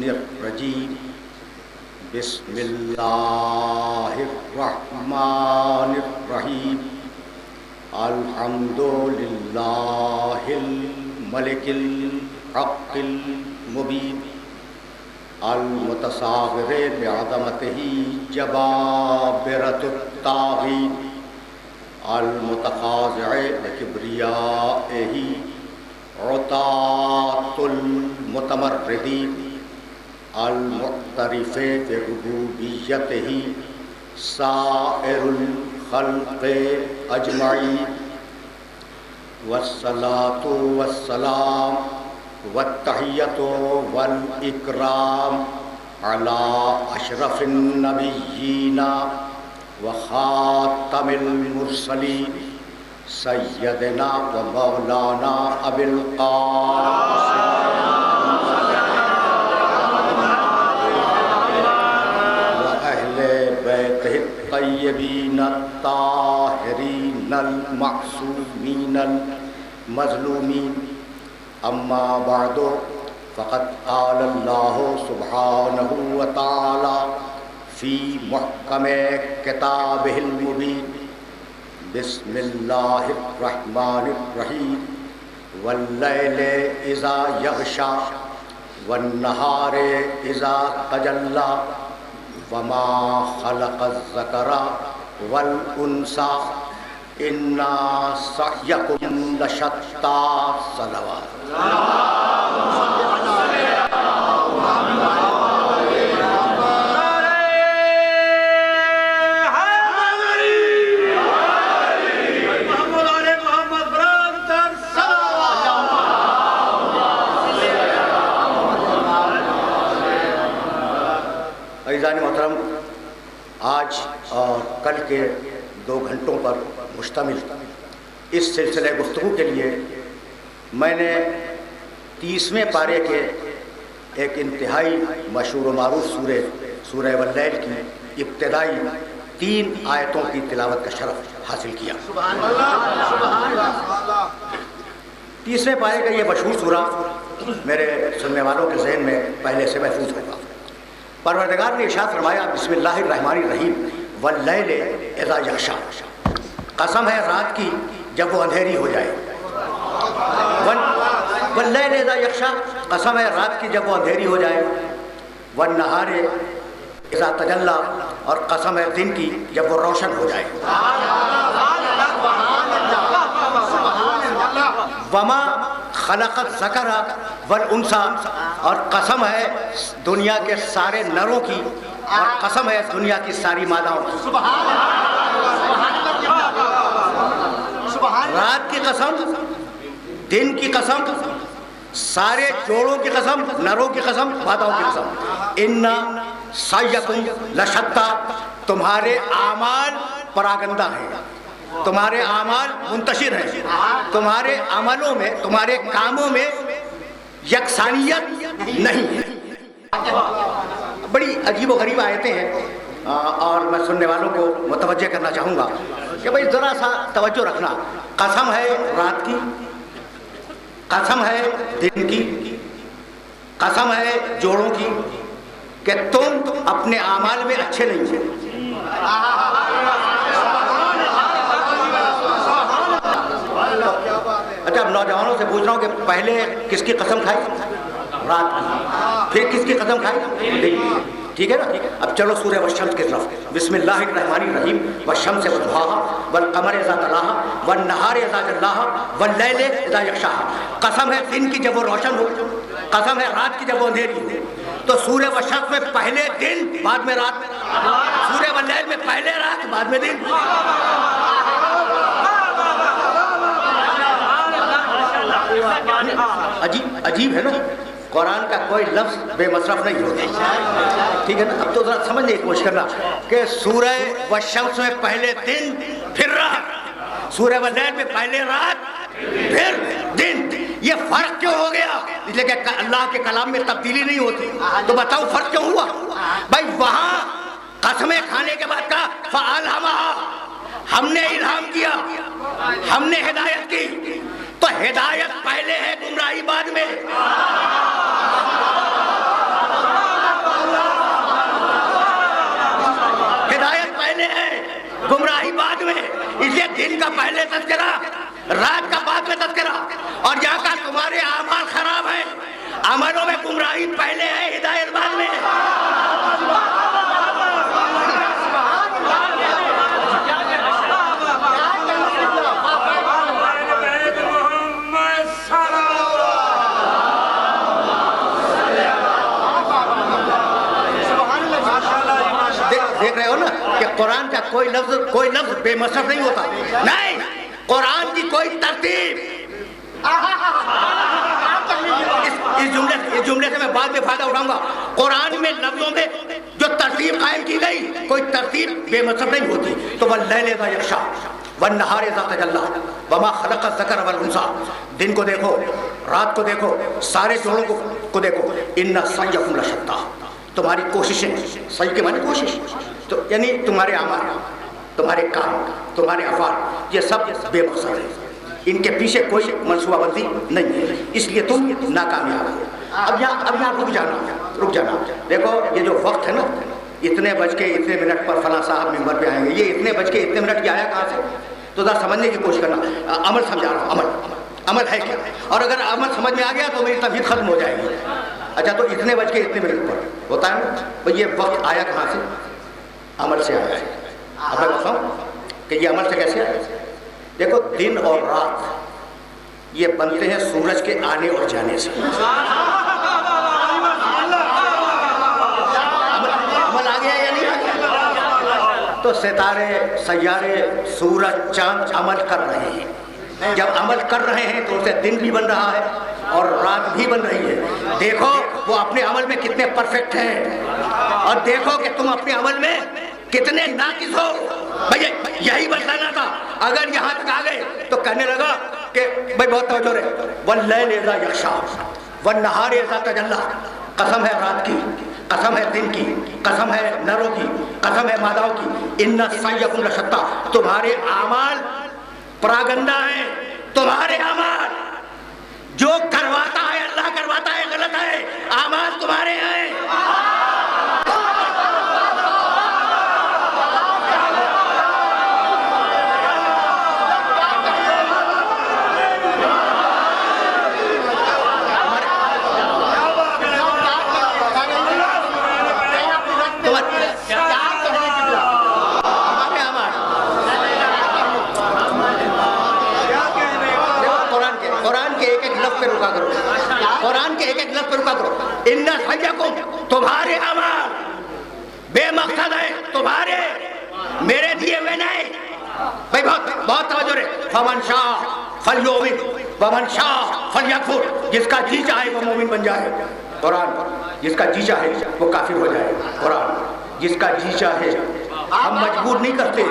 الرجیم بسم اللہ الرحمن الرحیم الحمد للہ الملک الحق المبین المتصاور بعظمتہ جبابرۃ الطاغین المتخاضع بکبریائہ عطاة المتمردین المعترف بربوبیتہ سائر الخلق اجمعین والصلاة والسلام والتحیۃ والاکرام علی اشرف النبیین وخاتم المرسلین سیدنا و مولانا ابی القاسم و اہل بیتہ الطیبین الطاہرین المعصومین المظلومین اما بعد فقد قال اللہ سبحانہ وتعالی فی محکم کتابہ المبین بسم اللہ الرحمن الرحیم واللیل اذا یغشا والنہار اذا تجلی وما خلق الذکر والانثی ان سعیکم لشتی صلوات عزیزان محترم، آج اور کل کے 2 گھنٹوں پر مشتمل اس سلسلہ گفتگو کے لیے میں نے 30ویں پارے کے ایک انتہائی مشہور و معروف سورہ واللیل کی ابتدائی 3 آیتوں کی تلاوت کا شرف حاصل کیا۔ 30ویں پارے کا یہ مشہور سورہ میرے سننے والوں کے ذہن میں پہلے سے محفوظ ہوگا۔ پروردگار نے ارشاد فرمایا بسم اللہ الرحمن الرحیم واللیل اذا یغشا، قسم ہے رات کی جب وہ اندھیری ہو جائے، واللیل اذا یغشا، قسم ہے رات کی جب وہ اندھیری ہو جائے، والنہار اذا تجلی، اور قسم ہے دن کی جب وہ روشن ہو جائے، وما خلق الذکر والانثی، اور قسم ہے دنیا کے سارے نروں کی اور قسم ہے دنیا کی ساری ماداؤں کی۔ رات کی قسم، دن کی قسم، سارے جوڑوں کی قسم، نروں کی قسم، ماداؤں کی قسم۔ ان سعیکم لشتی، تمہارے اعمال پراگندہ ہیں، تمہارے اعمال منتشر ہیں، تمہارے عملوں میں، تمہارے کاموں میں یکسانیت نہیں ہے۔ بڑی عجیب و غریب آیتیں ہیں، اور میں سننے والوں کو متوجہ کرنا چاہوں گا کہ بھائی ذرا سا توجہ رکھنا۔ قسم ہے رات کی، قسم ہے دن کی، قسم ہے جوڑوں کی کہ تم اپنے اعمال میں اچھے نہیں ہو۔ اچھا، اب نوجوانوں سے پوچھ رہا ہوں کہ پہلے کس کی قسم کھائی؟ رات کی۔ پھر کس کی قسم کھائی؟ دن کی۔ ٹھیک ہے نا؟ اب چلو سورہ والشمس کی طرف۔ بسم اللہ الرحمن الرحیم والشمس وضحاها والقمر اذا تلاها والنہار اذا جلاها واللیل اذا یغشاها، قسم ہے دن کی جب وہ روشن ہو، قسم ہے رات کی جب وہ اندھیری ہو۔ تو سورہ والشمس میں پہلے دن بعد میں رات، سورہ واللیل میں پہلے رات بعد میں دن۔ عجیب ہے نا؟ قرآن کا کوئی لفظ بے مصرف نہیں ہوتا، ٹھیک ہے نا؟ اب تو ذرا سمجھنے کی کوشش کرنا کہ سورہ والشمس میں پہلے دن پھر رات، سورہ واللیل میں پہلے رات پھر دن۔ یہ فرق کیوں ہو گیا؟ اس لیے کہ اللہ کے کلام میں تبدیلی نہیں ہوتی، تو بتاؤ فرق کیوں ہوا؟ بھائی وہاں قسمیں کھانے کے بعد کہا فَأَلْهَمَهَا، ہم نے الہام کیا، ہم نے ہدایت کی، تو ہدایت پہلے ہے، گمراہی بعد میں۔ گمراہی بعد میں، اس لیے دن کا پہلے تذکرہ، رات کا بعد میں تذکرہ، اور جہاں کا تمہارے اعمال خراب ہیں، عملوں میں گمراہی پہلے ہے، ہدایت بعد میں ہے۔ دیکھ رہے ہو نا کہ قرآن کا کوئی لفظ بے مصرف نہیں ہوتا، نہیں، قرآن کی کوئی ترتیب، اس جملے سے میں بعد میں فائدہ اٹھاؤں گا، قرآن میں لفظوں میں جو ترتیب قائم کی گئی، کوئی ترتیب بے مصرف نہیں ہوتی۔ تو وَاللَّيْلِ إِذَا يَغْشَىٰ وَالنَّهَارِ إِذَا تَجَلَّىٰ وَمَا خَلَقَ الذَّكَرَ وَالْأُنثىٰ، دن کو دیکھو، رات کو دیکھو، سارے جوڑوں کو دیکھو، إِنَّ سَعْيَكُمْ لَشَتَّىٰ، تمہاری کوششیں، سعی کے معنی کوشش، تو یعنی تمہارے اعمال، تمہارے کام، تمہارے افعال، یہ سب بے مقصد ہے، ان کے پیچھے کوئی منصوبہ بندی نہیں ہے، اس لیے تم ناکامیاب ہو۔ اب یہاں رک جانا، دیکھو یہ جو وقت ہے نا، اتنے بج کے اتنے منٹ پر فلاں صاحب ممبر پہ آئیں گے، یہ اتنے بج کے اتنے منٹ کی آیا کہاں سے؟ تو ذرا سمجھنے کی کوشش کرنا، عمل سمجھا رہا ہوں، عمل ہے کیا، اور اگر عمل سمجھ میں آ گیا تو میری تمہید ختم ہو جائے گی۔ اچھا، تو اتنے بج کے اتنے منٹ پر ہوتا ہے نا، بھئی یہ وقت آیا کہاں سے؟ عمل سے آیا ہے۔ اب میں بتاؤں کہ یہ عمل سے کیسے آیا؟ دیکھو، دن اور رات یہ بنتے ہیں سورج کے آنے اور جانے سے۔ عمل آ گیا یا نہیں آ گیا؟ تو ستارے، سیارے، سورج، چاند عمل کر رہے ہیں، جب عمل کر رہے ہیں تو اسے دن بھی بن رہا ہے اور رات بھی بن رہی ہے۔ دیکھو وہ اپنے عمل میں کتنے پرفیکٹ ہیں، اور دیکھو کہ تم اپنے عمل میں کتنے ناقص ہو۔ بھئی یہی بتانا تھا، اگر یہاں تک آ گئے تو کہنے لگا کہ بھئی بہت توجہ رہے، وَاللَّيْلِ إِذَا يَغْشَىٰ وَالنَّهَارِ إِذَا تَجَلَّىٰ، قسم ہے رات کی، قسم ہے دن کی، قسم ہے نروں کی، قسم ہے ماداؤں کی، إِنَّ سَعْيَكُمْ لَشَتَّىٰ، تمہارے اعمال پراگندہ ہیں، تمہارے اعمال جو کرواتا ہے اللہ کرواتا ہے، غلط ہے، اعمال تمہارے ہیں۔ قرآن کے ایک ایک لفظ پہ رکا کرو، ان سعیکم، تمہارے اعمال بے مقصد ہے، تمہارے، میرے دیے ہوئے نہیں۔ بھائی بہت توجہ رہے، فمن شاء فلیؤمن ومن شاء فلیکفر، جس کا جی چاہے وہ مومن بن جائے، قرآن، جس کا جی چاہے وہ کافر ہو جائے، قرآن، جس کا جی چاہے، ہم مجبور نہیں کرتے۔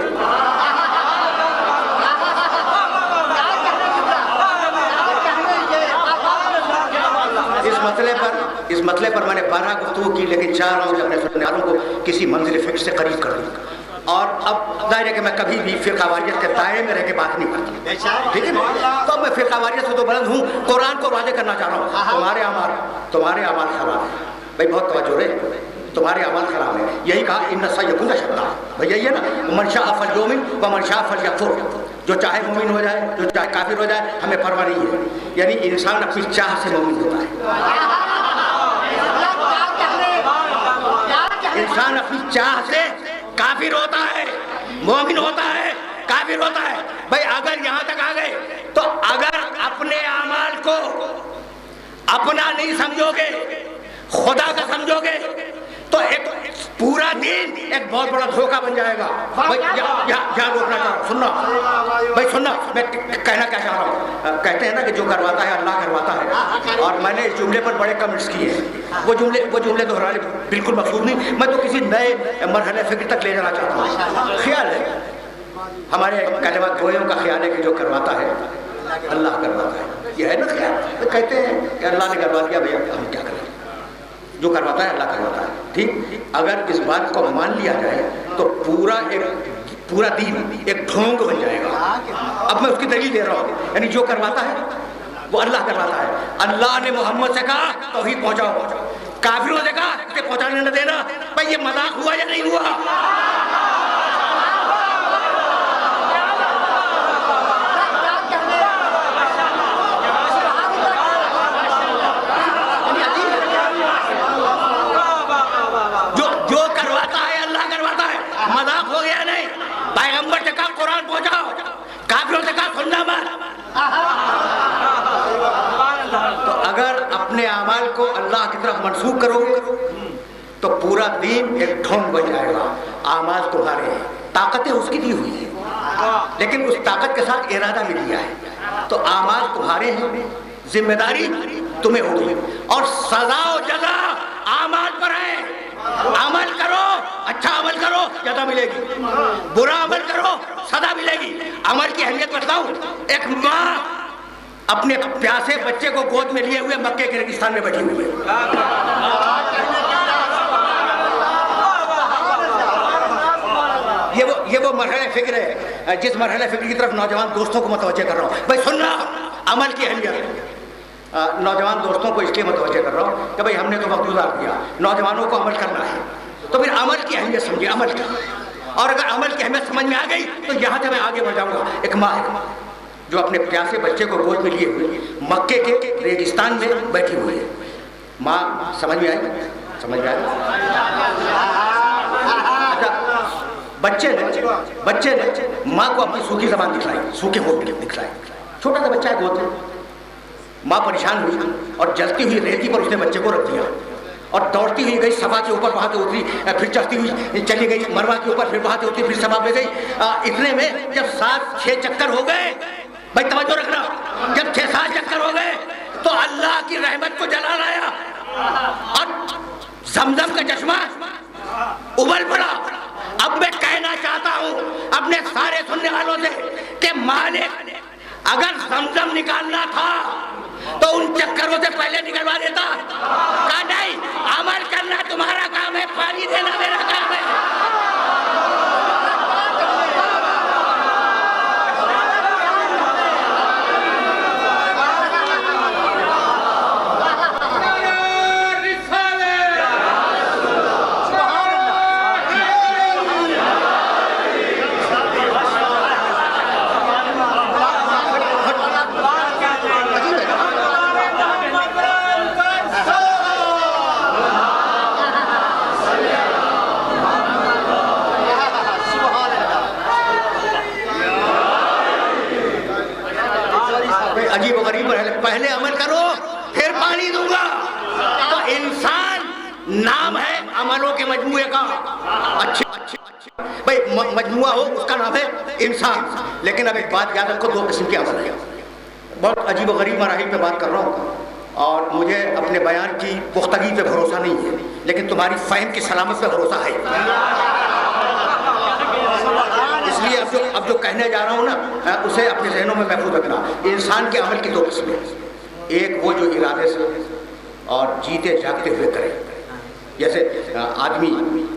اس مسئلے پر میں نے 12 گفتگو کی، لیکن چاہ رہا ہوں کہ اپنے سننے والوں کو کسی منزل فکر سے قریب کر دوں، اور اب ظاہر ہے کہ میں کبھی بھی فرقہ واریت کے دائرے میں رہ کے بات نہیں کرتا، ٹھیک ہے نا؟ تو میں فرقہ واریت سے تو بلند ہوں، قرآن کو واضح کرنا چاہ رہا ہوں، تمہارے اعمال خراب ہیں۔ بھائی بہت توجہ رہے، تمہارے اعمال خراب ہیں، یہی کہا ان سعیکم لشتیٰ، بھائی یہی ہے نا، من شاء فلیؤمن ومن شاء فلیکفر، جو چاہے مومن ہو جائے، جو چاہے کافر ہو جائے، ہمیں پرواہ نہیں ہے۔ یعنی انسان اپنی چاہ سے مومن ہوتا ہے، انسان اپنی چاہ سے کافر ہوتا ہے، مومن ہوتا ہے، کافر ہوتا ہے۔ بھئی اگر یہاں تک آ گئے تو اگر اپنے اعمال کو اپنا نہیں سمجھو گے، خدا کا سمجھو گے، تو ایک پورا دین ایک بہت بڑا دھوکہ بن جائے گا۔ بھئی یہاں روکنا چاہ رہا ہوں، سننا بھئی سننا، میں کہنا کیا چاہ رہا ہوں، کہتے ہیں نا کہ جو کرواتا ہے اللہ کرواتا ہے، اور میں نے اس جملے پر بڑے کمنٹس کیے ہیں، وہ جملے دہرانے بالکل مقصود نہیں، میں تو کسی نئے مرحلے فکر تک لے جانا چاہتا ہوں۔ خیال ہے ہمارے کلمہ گویوں کا خیال ہے کہ جو کرواتا ہے اللہ کرواتا ہے، یہ ہے نا خیال، کہتے ہیں کہ اللہ نے کروا دیا، بھئی ہم کیا کریں، جو کرواتا ہے اللہ کرواتا ہے، ٹھیک۔ اگر اس بات کو مان لیا جائے تو پورا دین ایک ڈھونگ بن جائے گا۔ اب میں اس کی دلیل دے رہا ہوں، یعنی جو کرواتا ہے وہ اللہ کرواتا ہے۔ اللہ نے محمد سے کہا توحید پہنچاؤ، کافروں سے کہا کہ پہنچانے نہ دینا۔ بھئی یہ مذاق ہوا یا نہیں ہوا؟ اللہ کی طرف منسوخ کرو گے تو پورا دین ایک ڈھونگ بن جائے گا. اعمال تمہارے ہیں, طاقتیں اس کی دی ہوئی ہیں, لیکن اس طاقت کے ساتھ ارادہ بھی دیا ہے. تو اعمال تمہارے ہیں, ذمہ داری تمہیں ہوگی, اور سزا و جزا اعمال پر ہے. عمل کرو, اچھا عمل کرو, جزا ملے گی. برا عمل کرو, سزا ملے گی. عمل کی اہمیت بتاؤں. ایک ماں اپنے پیاسے بچے کو گود میں لیے ہوئے مکے کے ریگستان میں بیٹھی ہوئی ہے. یہ وہ مرحلہ فکر ہے جس مرحلہ فکر کی طرف نوجوان دوستوں کو متوجہ کر رہا ہوں. بھائی سننا, عمل کی اہمیت نوجوان دوستوں کو اس لیے متوجہ کر رہا ہوں کہ بھائی ہم نے تو وقت گزار دیا, نوجوانوں کو عمل کرنا ہے, تو پھر عمل کی اہمیت سمجھے, عمل کی. اور اگر عمل کی اہمیت سمجھ میں آ گئی تو یہاں سے میں آگے بڑھ جاؤں گا. ایک ماں ہے جو اپنے پیاسے بچے کو گود میں لیے ہوئے مکے کے ریگستان میں بیٹھی ہوئی ہے. ماں سمجھ میں آئی, سمجھ میں آئی. بچے نے ماں کو اپنی سوکھی زبان دکھلائی, سوکھے ہونٹ دکھلائے. چھوٹا سا بچہ ہے گود میں. ماں پریشان ہوئی اور جلتی ہوئی ریتی پر اس نے بچے کو رکھ دیا, اور دوڑتی ہوئی گئی صفا کے اوپر, وہاں سے اتری, پھر چڑھتی ہوئی چلی گئی مروا کے اوپر, پھر وہاں سے اتری, پھر صفا پہ گئی. اتنے میں جب 7-6 چکر ہو گئے, بھائی توجہ رکھنا, جب 6-7 چکر ہو گئے تو اللہ کی رحمت کو جلال آیا اور زمزم کا چشمہ ابل پڑا. اب میں کہنا چاہتا ہوں اپنے سارے سننے والوں سے کہ مالک اگر زمزم نکالنا تھا تو ان چکروں سے پہلے نکلوا دیتا. کہا نہیں, عمل کرنا تمہارا کام ہے, پانی دینا میرا کام ہے. عجیب و غریب ہے, پہلے عمل کرو پھر پانی دوں گا. تو انسان نام ہے عملوں کے مجموعے کا. اچھے بھائی مجموعہ ہو اس کا نام ہے انسان. لیکن اب ایک بات یاد رکھو, 2 قسم کے عمل ہیں. بہت عجیب و غریب مراحل پہ بات کر رہا ہوں اور مجھے اپنے بیان کی پختگی پہ بھروسہ نہیں ہے, لیکن تمہاری فہم کی سلامت پہ بھروسہ ہے. اس لیے اب جو کہنے جا رہا ہوں نا, اسے اپنے ذہنوں میں محفوظ رکھنا. انسان کے عمل کی 2 قسمیں, ایک وہ جو ارادے سے اور جیتے جاگتے ہوئے کرے. جیسے آدمی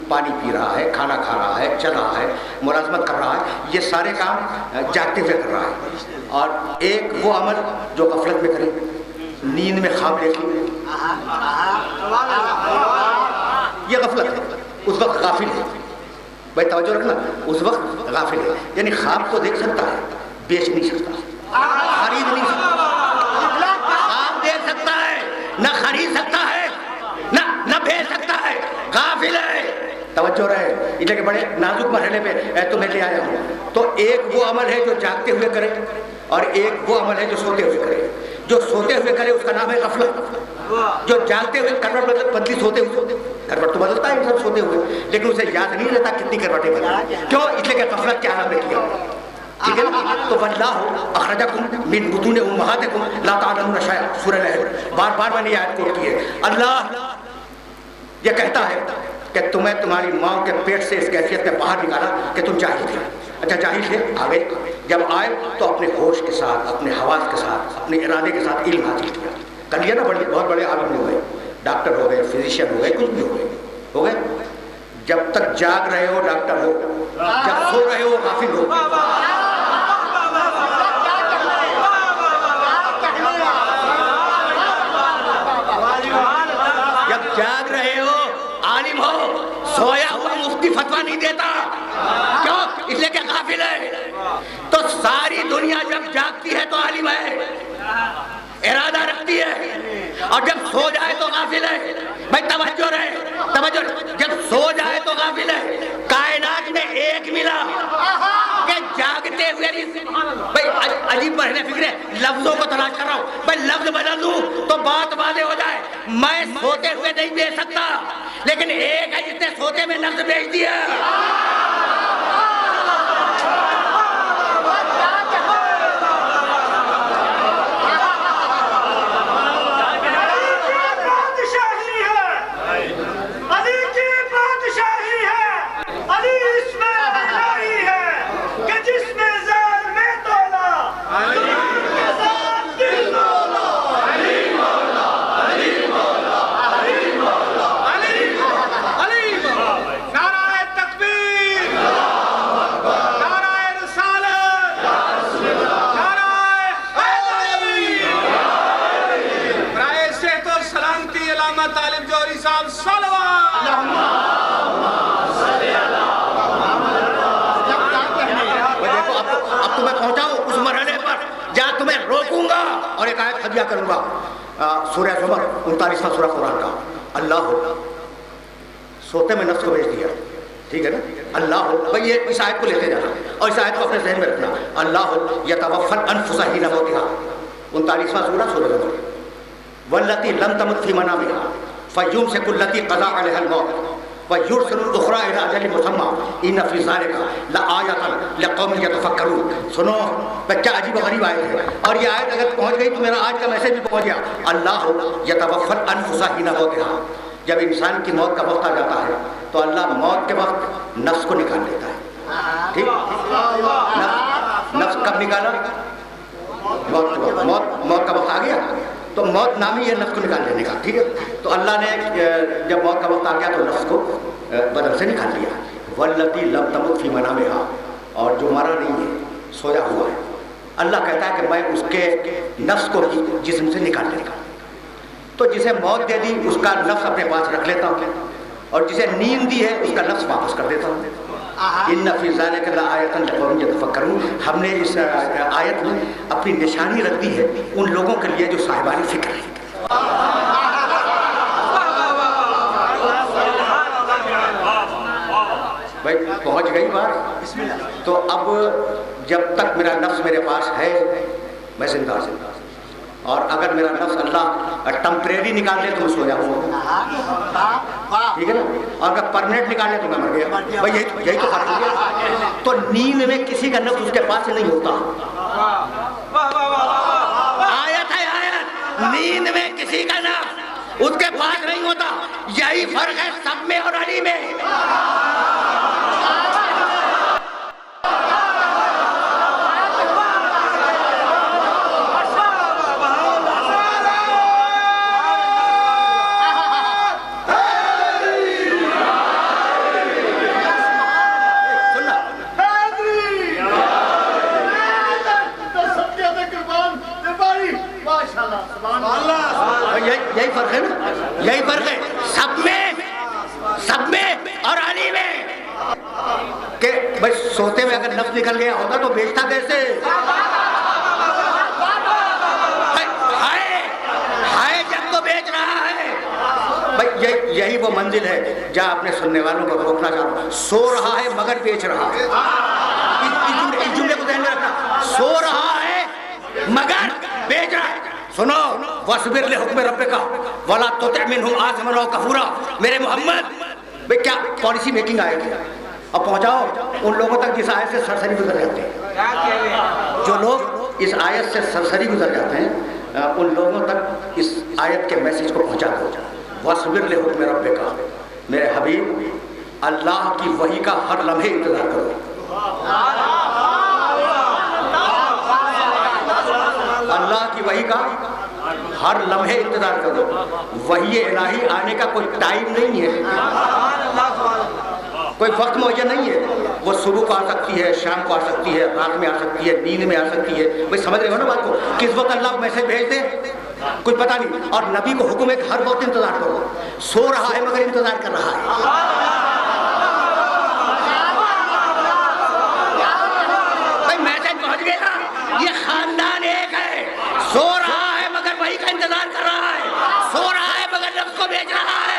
پانی پی رہا ہے, کھانا کھا رہا ہے, چل رہا ہے, ملازمت کر رہا ہے, یہ سارے کام جاگتے ہوئے کر رہا ہے. اور ایک وہ عمل جو غفلت میں کرے, نیند میں خواب دیکھ لے, یہ غفلت ہے, اس وقت غافل ہے. بھائی توجہ رکھنا, اس وقت غافل ہے. یعنی خواب کو دیکھ سکتا ہے, بیچ نہیں سکتا, خرید نہیں سکتا. خواب دیکھ سکتا ہے, نہ خرید سکتا ہے, نہ بیچ سکتا ہے, غافل ہے. توجہ رہے, اس لیے بڑے نازک مرحلے پہ تمہیں لے آیا ہوں. تو ایک وہ عمل ہے جو جاگتے ہوئے کرے, اور ایک وہ عمل ہے جو سوتے ہوئے کرے. جو سوتے ہوئے کرے اس کا نام ہے غفلت. جو جاگتے ہوئے کروٹ بدلی سوتے ہوئے, کروٹ تو بدلتا ہے انسان سوتے ہوئے, لیکن اسے یاد نہیں رہتا کتنی کروٹیں بدلی. کیوں؟ اس لیے کہ غفلت کے عالم میں کیا. ٹھیک ہے نا. تو واللہ اخرجکم من بطون امہاتکم لا تعلمون شیئا, سورہ نحل. بار بار میں نے یہ آیت کوٹ کی ہے. اللہ یہ کہتا ہے کہ تمہیں تمہاری ماں کے پیٹ سے اس کیفیت میں باہر نکالا کہ تم جاہل تھے. اچھا جاہل تھے, آ گئے. جب آئے تو اپنے ہوش کے ساتھ, اپنے حواس کے ساتھ, اپنے ارادے کے ساتھ علم حاصل کیا. کر لیا نا, بہت بڑے عالم ہو گئے, ڈاکٹر ہو گئے, فزیشین ہو گئے, کچھ بھی ہو گئے. جب تک جاگ رہے ہو ڈاکٹر ہو, جب سو رہے ہو غافل ہو. جب جاگ رہے ہو عالم ہو, سویا ہوا مفتی فتویٰ نہیں دیتا. کیوں؟ اس لیے کہ غافل ہے. تو ساری دنیا جب جاگتی ہے تو عالم ہے, ارادہ رکھتی ہے, اور جب سو جائے تو غافل ہے. بھائی توجہ رہے, توجہ. جب سو جائے تو غافل ہے. کائنات میں ایک ملا کہ جاگتے ہوئے. بھائی عجیب برہنہ فکر ہے، لفظوں کو تلاش کر رہا ہوں، میں لفظ بدل دوں تو بات واضح ہو جائے۔ میں سوتے ہوئے نہیں بیچ سکتا، لیکن ایک ہے جس نے سوتے میں لفظ بیچ دیا۔ اور ایک آیت ہدیہ کروں گا، سورہ زمر 39واں سورہ قرآن کا۔ اللہ سوتے میں نفس کو بیچ دیا، ٹھیک ہے نا؟ اللہ بھائی یہ اس آیت کو لیتے جانا اور اس آیت کو اپنے ذہن میں رکھنا۔ اللہ یتوفی الانفس حین موتها، 39واں سورہ سورہ زمر۔ واللتی لم تمت فی منامها فیمسک التی قضا علیہا الموت وَيُرْسِلُ الْأُخْرَى إِلَىٰ أَجَلٍ مُّسَمًّى إِنَّ فِي ذَلِكَ لَآيَةً لِقَوْمٍ يَتَفَكَّرُونَ۔ سنو کیا عجیب و غریب آیت ہے، اور یہ آیت اگر پہنچ گئی تو میرا آج کا میسج بھی پہنچ گیا۔ اللہ یتوفی الانفس حین موتها، جب انسان کی موت کا وقت آ جاتا ہے تو اللہ موت کے وقت نفس کو نکال لیتا ہے، ٹھیک؟ نفس کب نکالا؟ موت کے وقت، موت کا وقت آ گیا تو موت نامی ہے نفس کو نکال لینے کا، ٹھیک ہے؟ تو اللہ نے جب موت کا وقت آ گیا تو نفس کو بدن سے نکال لیا۔ واللتی لم تمت فی منامها، اور جو مرا نہیں ہے سویا ہوا ہے، اللہ کہتا ہے کہ میں اس کے نفس کو جسم سے نکال لے گا۔ تو جسے موت دے دی اس کا نفس اپنے پاس رکھ لیتا ہوں، اور جسے نیند دی ہے اس کا نفس واپس کر دیتا ہوں۔ ان فی ذلک لآیۃ لقوم یتفکرون، ہم نے اس آیت میں اپنی نشانی رکھ دی ہے ان لوگوں کے لیے جو صاحبان فکر ہے۔ بھائی پہنچ گئی بات؟ تو اب جب تک میرا نفس میرے پاس ہے میں زندہ ہوں، اور اگر میرا نفس اللہ ٹمپریری نکال دے تو میں سویا ہوں، ٹھیک ہے نا؟ اور اگر پرمنٹ نکال دے تو میں مر گیا۔ بھائی یہی تو فرق ہے۔ تو نیند میں کسی کا نفس اس کے پاس نہیں ہوتا، آیت ہے آیت، نیند میں کسی کا نفس اس کے پاس نہیں ہوتا۔ یہی فرق ہے سب میں اور علی میں۔ یہی فرق ہے نا، یہی فرق ہے سب میں اور علی میں، کہ بھائی سوتے میں اگر نفس نکل گیا ہوتا تو بیچتا کیسے؟ ہائے جب تو بیچ رہا ہے۔ بھائی یہی وہ منزل ہے جہاں اپنے سننے والوں کو روکنا چاہ رہا ہوں۔ سو رہا ہے مگر بیچ رہا ہے، اس جملے کو ذہن میں رکھنا، سو رہا ہے مگر بیچ رہا ہے۔ سنو وَاصْبِرْ لِحُکْمِ رَبِّکَ وَلَا تُطِعْ مِنْهُمْ آثِمًا أَوْ كَفُورًا۔ میرے محمد بھئی کیا پالیسی میکنگ آئے گی؟ اب پہنچاؤ ان لوگوں تک جس آیت سے سرسری گزر جاتے ہیں۔ جو لوگ اس آیت سے سرسری گزر جاتے ہیں ان لوگوں تک اس آیت کے میسیج کو پہنچا دو۔ وَاصْبِرْ لِحُکْمِ رَبِّکَ، میرے حبیب اللہ کی وحی کا ہر لمحے انتظار کرو۔ اللہ کی وحی کا ہر لمحے انتظار کرو۔ وحی الہی آنے کا کوئی ٹائم نہیں ہے، کوئی وقت معین نہیں ہے۔ وہ صبح کو آ سکتی ہے، شام کو آ سکتی ہے، رات میں آ سکتی ہے، نیند میں آ سکتی ہے۔ بھائی سمجھ رہے ہو نا بات کو؟ کس وقت اللہ میسج بھیج دے کوئی پتہ نہیں۔ اور نبی کو حکم ہے کہ ہر وقت انتظار کرو۔ سو رہا ہے مگر انتظار کر رہا ہے۔ بھائی میسج پہنچ گیا نا، یہ خاندان ایک ہے، سو رہا ہے مگر وہی کا انتظار کر رہا ہے، سو رہا ہے مگر نفس کو بیچ رہا ہے۔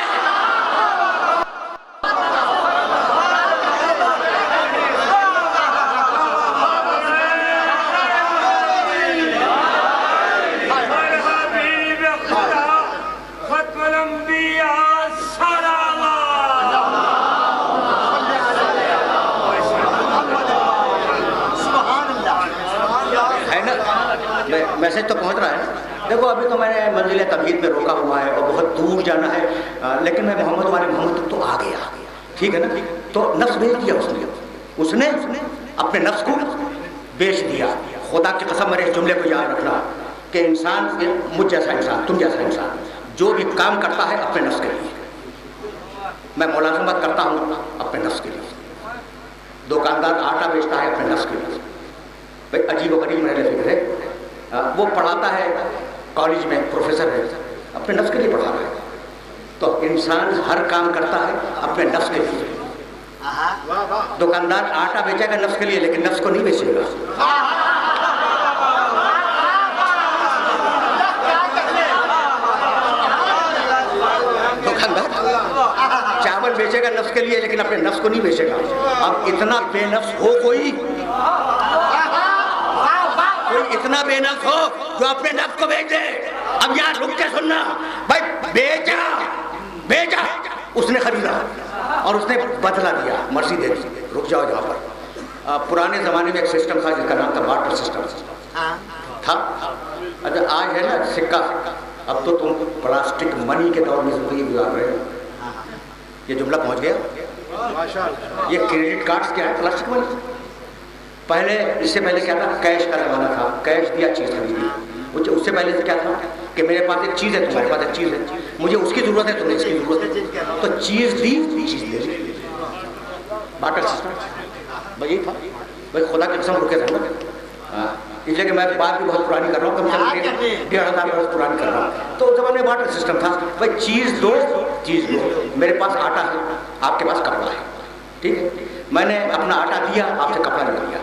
میسج تو پہنچ رہا ہے. دیکھو ابھی تو میں نے منزل تمہید میں روکا ہوا ہے اور بہت دور جانا ہے, لیکن میں محمد والے محمد تک تو آ گیا, ٹھیک ہے نا. تو نفس بیچ دیا اس نے اپنے نفس کو بیچ دیا. خدا کی قسم میرے اس جملے کو یاد رکھنا کہ انسان, مجھ جیسا انسان, تم جیسا انسان, جو بھی کام کرتا ہے اپنے نفس کے لیے. میں ملازمت کرتا ہوں اپنے نفس کے لیے, دکاندار آٹا بیچتا ہے اپنے نفس کے لیے. بھائی عجیب و غریب میرے فکر ہے, وہ پڑھاتا ہے کالج میں, پروفیسر ہے, اپنے نفس کے لیے پڑھا رہا ہے. تو انسان ہر کام کرتا ہے اپنے نفس کے لیے. دکاندار آٹا بیچے گا نفس کے لیے, لیکن نفس کو نہیں بیچے گا. دکاندار چاول بیچے گا نفس کے لیے, لیکن اپنے نفس کو نہیں بیچے گا. اب اتنا بے نفس ہو کوئی اتنا بے نفس ہو جو اپنے نفس کو بیچ دے. اب یہاں رک کے سننا بھائی, بیچا اس نے خریدا اور اس نے بدلہ دیا, مرضی دے دی. رک جاؤ جہاں پر. پرانے زمانے میں ایک سسٹم تھا جس کا نام تھا بارٹر سسٹم تھا. اچھا آج ہے نا سکہ, اب تو تم پلاسٹک منی کے دور میں زندگی گزار رہے ہو. یہ جملہ پہنچ گیا. یہ کریڈٹ کارڈز کیا ہے؟ پلاسٹک منی. پہلے اس سے پہلے کیا تھا؟ کیش کا زمانہ تھا, کیش دیا چیز خریدی. اس سے پہلے کیا تھا کہ میرے پاس ایک چیز ہے, تمہارے پاس ایک چیز ہے, مجھے اس کی ضرورت ہے, تمہیں اس کی ضرورت ہے, تو چیز دی چیز لے لی. بارٹر سسٹم بھائی یہی تھا. بھائی خدا کی قسم رکے رہنا, اس لیے کہ میں بات بھی بہت پرانی کر رہا ہوں, کم سے کم 1500 برس پرانی کر رہا ہوں. تو اس زمانے میں بارٹر سسٹم تھا. بھائی چیز دو چیز لو. میرے پاس آٹا ہے, آپ کے پاس کپڑا ہے, ٹھیک ہے. میں نے اپنا آٹا دیا, آپ سے کپڑا لے لیا,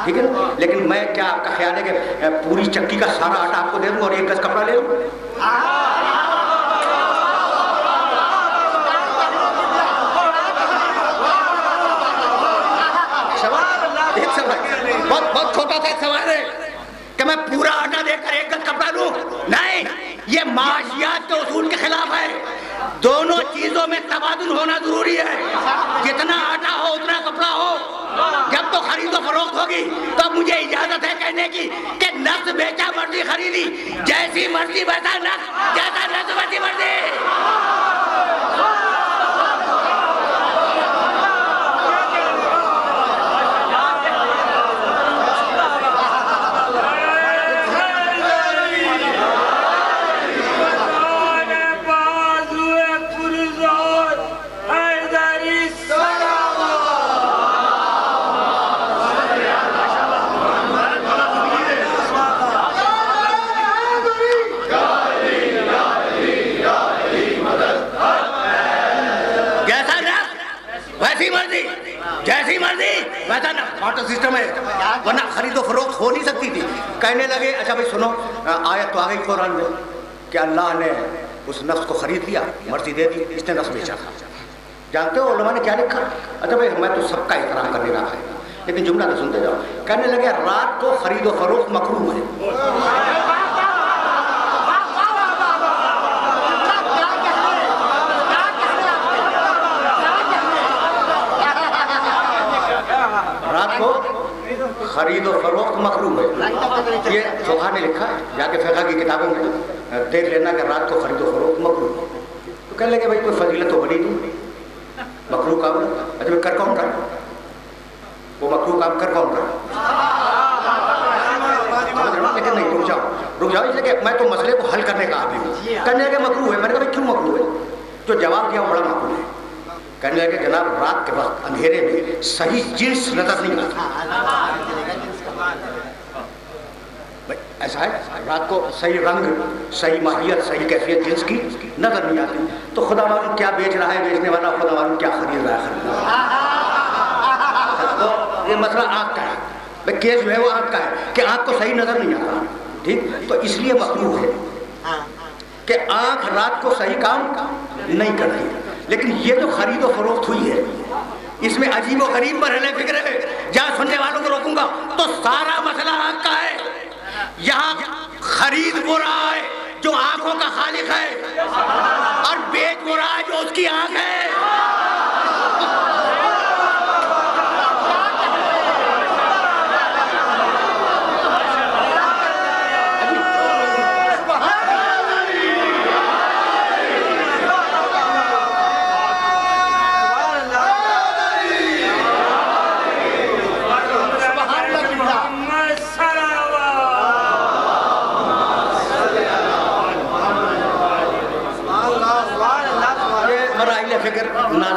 ٹھیک ہے. لیکن میں کیا آپ کا خیال ہے کہ پوری چکی کا سارا آٹا آپ کو دے دوں اور 1 گز کپڑا لے لوں؟ بہت چھوٹا سا ایک سوال ہے کہ میں پورا آٹا دے کر 1 گز کپڑا لوں. نہیں, یہ معاشیات کے اصول کے خلاف ہے. دونوں چیزوں میں تبادل ہونا ضروری ہے. جتنا آٹا ہو اتنا کپڑا ہو. جب تو خرید و فروخت ہوگی تو مجھے اجازت ہے کہنے کی کہ نفس بیچا مرضی خریدی, جیسی مرضی ویسا نفس, جیسا نفس ویسی مرضی. جیسی مرضی ویسا نا بارٹر سسٹم ہے, ورنہ خرید و فروخت ہو نہیں سکتی تھی. کہنے لگے اچھا بھائی سنو, آیت تو آ گئی قرآن میں کہ اللہ نے اس نفس کو خرید لیا, مرضی دے دی, اس نے نفس بیچا تھا. جانتے ہو علماء نے کیا لکھا؟ اچھا بھائی میں تو سب کا احترام کرنے کا ہے, لیکن جملہ تو سنتے جاؤ. کہنے لگے رات کو خرید و فروخت مکروہ ہے. رات کو خرید و فروخت مکروہ ہے. یہ فقہ نے لکھا ہے, جا کے فقہ کی کتابوں میں دیکھ لینا کہ رات کو خرید و فروخت مکروہ ہے. تو کہنے لگے بھائی کوئی فضیلت تو بنی نہیں, مکروہ کام. اچھا میں کر کون رہا, وہ مکروہ کام کر کون رہا؟ لیکن نہیں, رک جاؤ, اس لیے کہ میں تو مسئلے کو حل کرنے کا آدمی ہوں. کہنے لگے مکروہ ہے. میں نے کہا بھائی کیوں مکروہ ہے؟ جو جواب دیا وہ بڑا معقول ہے. کہنے لگے کہ جناب رات کے وقت اندھیرے میں صحیح جنس نظر نہیں آتا. ایسا ہے, رات کو صحیح رنگ, صحیح ماہیت, صحیح کیفیت جنس کی نظر نہیں آتی. تو خدا معلوم کیا بیچ رہا ہے بیچنے والا, خدا معلوم کیا خرید رہا ہے خریدنے والا. تو یہ مسئلہ آنکھ کا ہے, کیس جو ہے وہ آنکھ کا ہے کہ آنکھ کو صحیح نظر نہیں آتا, ٹھیک. تو اس لیے مکروہ ہے کہ آنکھ رات کو صحیح کام نہیں کرتی. لیکن یہ جو خرید و فروخت ہوئی ہے اس میں عجیب و غریب مرحلے فکر ہے. جہاں سننے والوں کو روکوں گا تو سارا مسئلہ آنکھ کا ہے. یہاں خرید وہ رہا ہے جو آنکھوں کا خالق ہے, اور بیچ وہ رہا ہے جو اس کی آنکھ ہے.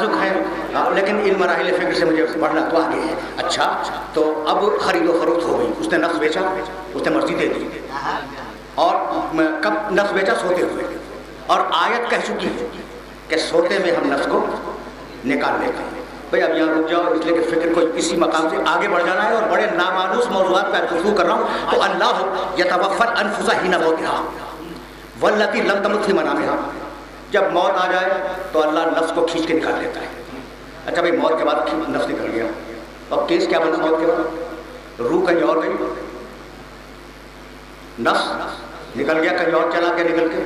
نازک ہے لیکن ان مراحل فکر سے مجھے پڑھنا تو آگے ہے. اچھا تو اب خرید و فروخت ہو گئی, اس نے نفس بیچا, اس نے مرضی دے دی, اور کب نفس بیچا؟ سوتے ہوئے. اور آیت کہہ چکی ہے کہ سوتے میں ہم نفس کو نکال لیتے ہیں. بھائی اب یہاں رک جاؤ, اس لیے کہ فکر کو اسی مقام سے آگے بڑھ جانا ہے اور بڑے نامانوس موضوعات پہ گفتگو کر رہا ہوں. تو اللہ یتوفی الانفس حین موتها والتی لم تمت فی منامها, جب موت آ جائے تو اللہ نفس کو کھینچ کے نکال لیتا ہے. اچھا بھائی موت کے بعد نفس نکل گیا, اب کیس کیا بنا موت کے بعد؟ روح کہیں اور گئی, نفس نکل گیا کہیں اور چلا کے نکل کے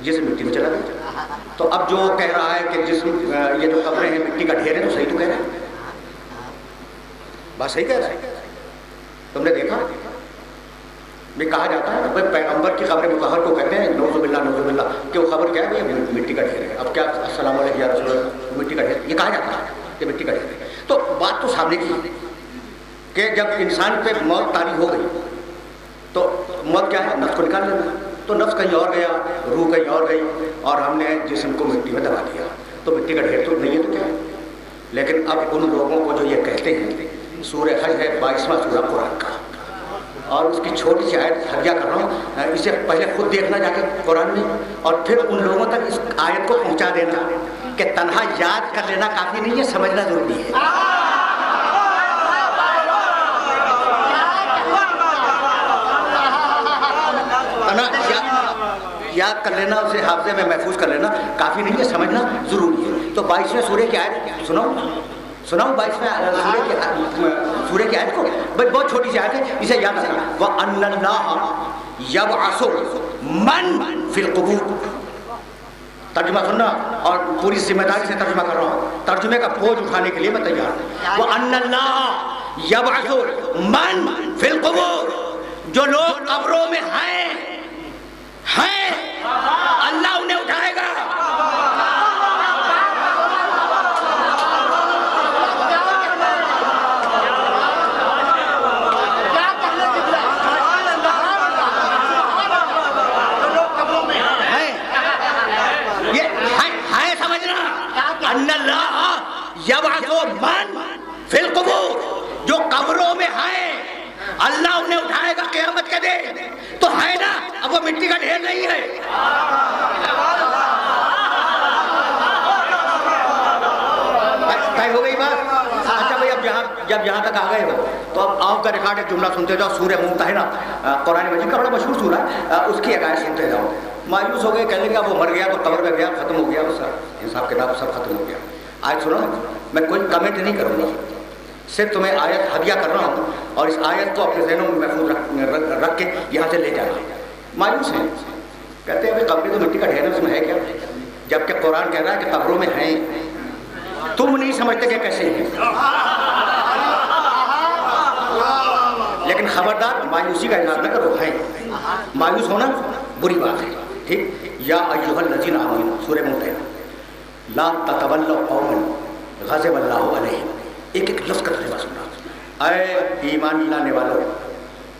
جسم مٹی میں چلا گیا. تو اب جو کہہ رہا ہے کہ جسم یہ جو قبریں ہیں مٹی کا ڈھیر ہے, تو صحیح تو کہہ رہے ہیں, بات صحیح کہہ رہا ہے. تم نے دیکھا بھی کہا جاتا ہے بھائی پیغمبر کی قبر مطہر کو کہتے ہیں نعوذ باللہ نعوذ باللہ, کہ وہ خبر کیا ہے مٹی کا ڈھیر ہے. اب کیا السلام علیکم یا رسول اللہ, مٹی کا ڈھیر, یہ کہا جاتا ہے کہ مٹی کا ڈھیر ہے. تو بات تو سامنے کی کہ جب انسان پہ موت طاری ہو گئی تو موت کیا ہے؟ نفس کو نکال لینا. تو نفس کہیں اور گیا, روح کہیں اور گئی, اور ہم نے جسم کو مٹی میں دبا دیا. تو مٹی کا ڈھیر تو نہیں ہے تو کیا ہے. لیکن اب ان لوگوں کو جو یہ کہتے ہیں, سورہ حج ہے 22واں سورہ قرآن کا, اور اس کی چھوٹی سی آیت ہدیہ کر رہا ہوں, اسے پہلے خود دیکھنا جا کے قرآن میں, اور پھر ان لوگوں تک اس آیت کو پہنچا دینا کہ تنہا یاد کر لینا کافی نہیں ہے, سمجھنا ضروری ہے. یاد کر لینا, اسے حافظے میں محفوظ کر لینا کافی نہیں ہے, سمجھنا ضروری ہے. تو 22ویں سورہ کی آیت سناؤ 22ویں سورہ کی آیت کو, بہت چھوٹی سی آیت ہے, اسے یاد رکھنا. وَأَنَّ اللَّهَ يَبْعَثُ مَن فِي الْقُبُورِ. ترجمہ سننا, اور پوری ذمہ داری سے ترجمہ کر رہا ہوں, ترجمے کا بوجھ اٹھانے کے لیے میں تیار ہوں. وَأَنَّ اللَّهَ يَبْعَثُ مَن فِي الْقُبُورِ, جو لوگ قبروں میں ہیں اللہ انہیں اٹھائے گا. فی القبور, جو قبروں میں ہیں اللہ انہیں اٹھائے گا قیامت کے دن. تو ہے نا, اب وہ مٹی کا ڈھیر نہیں ہے. طے ہو گئی بات. اچھا بھائی, اب جب یہاں تک آ گئے ہو تو اب آپ کا ریکارڈ ایک جملہ سنتے جاؤ. سورہ ممتحنہ قرآن مجید کا بڑا مشہور سورہ ہے, اس کی ایک آیت سنتے جاؤ. مایوس ہو گئے, کہنے لگا وہ مر گیا تو قبر میں گیا, ختم ہو گیا, بس حساب کتاب سب ختم ہو گیا. آیت سنو, میں کوئی کمنٹ نہیں کروں گا, صرف تمہیں آیت ہدیہ کر رہا ہوں, اور اس آیت کو اپنے ذہنوں میں محفوظ رکھ کے یہاں سے لے جانا. مایوس ہیں, کہتے ہیں قبریں تو مٹی کا ڈھیر ہے, اس میں ہے کیا, جبکہ قرآن کہہ رہا ہے کہ قبروں میں ہیں. تم نہیں سمجھتے کہ کیسے ہیں, لیکن خبردار مایوسی کا اظہار نہ کرو, ہیں. مایوس ہونا بری بات ہے, ٹھیک. یا ایھا الذین آمنوا, سورہ ممتحنہ, لا تتولوا قوما غضب اللہ علیہم. ایک ایک لفظ کا ترجمہ سننا. اے ایمان لانے والوں,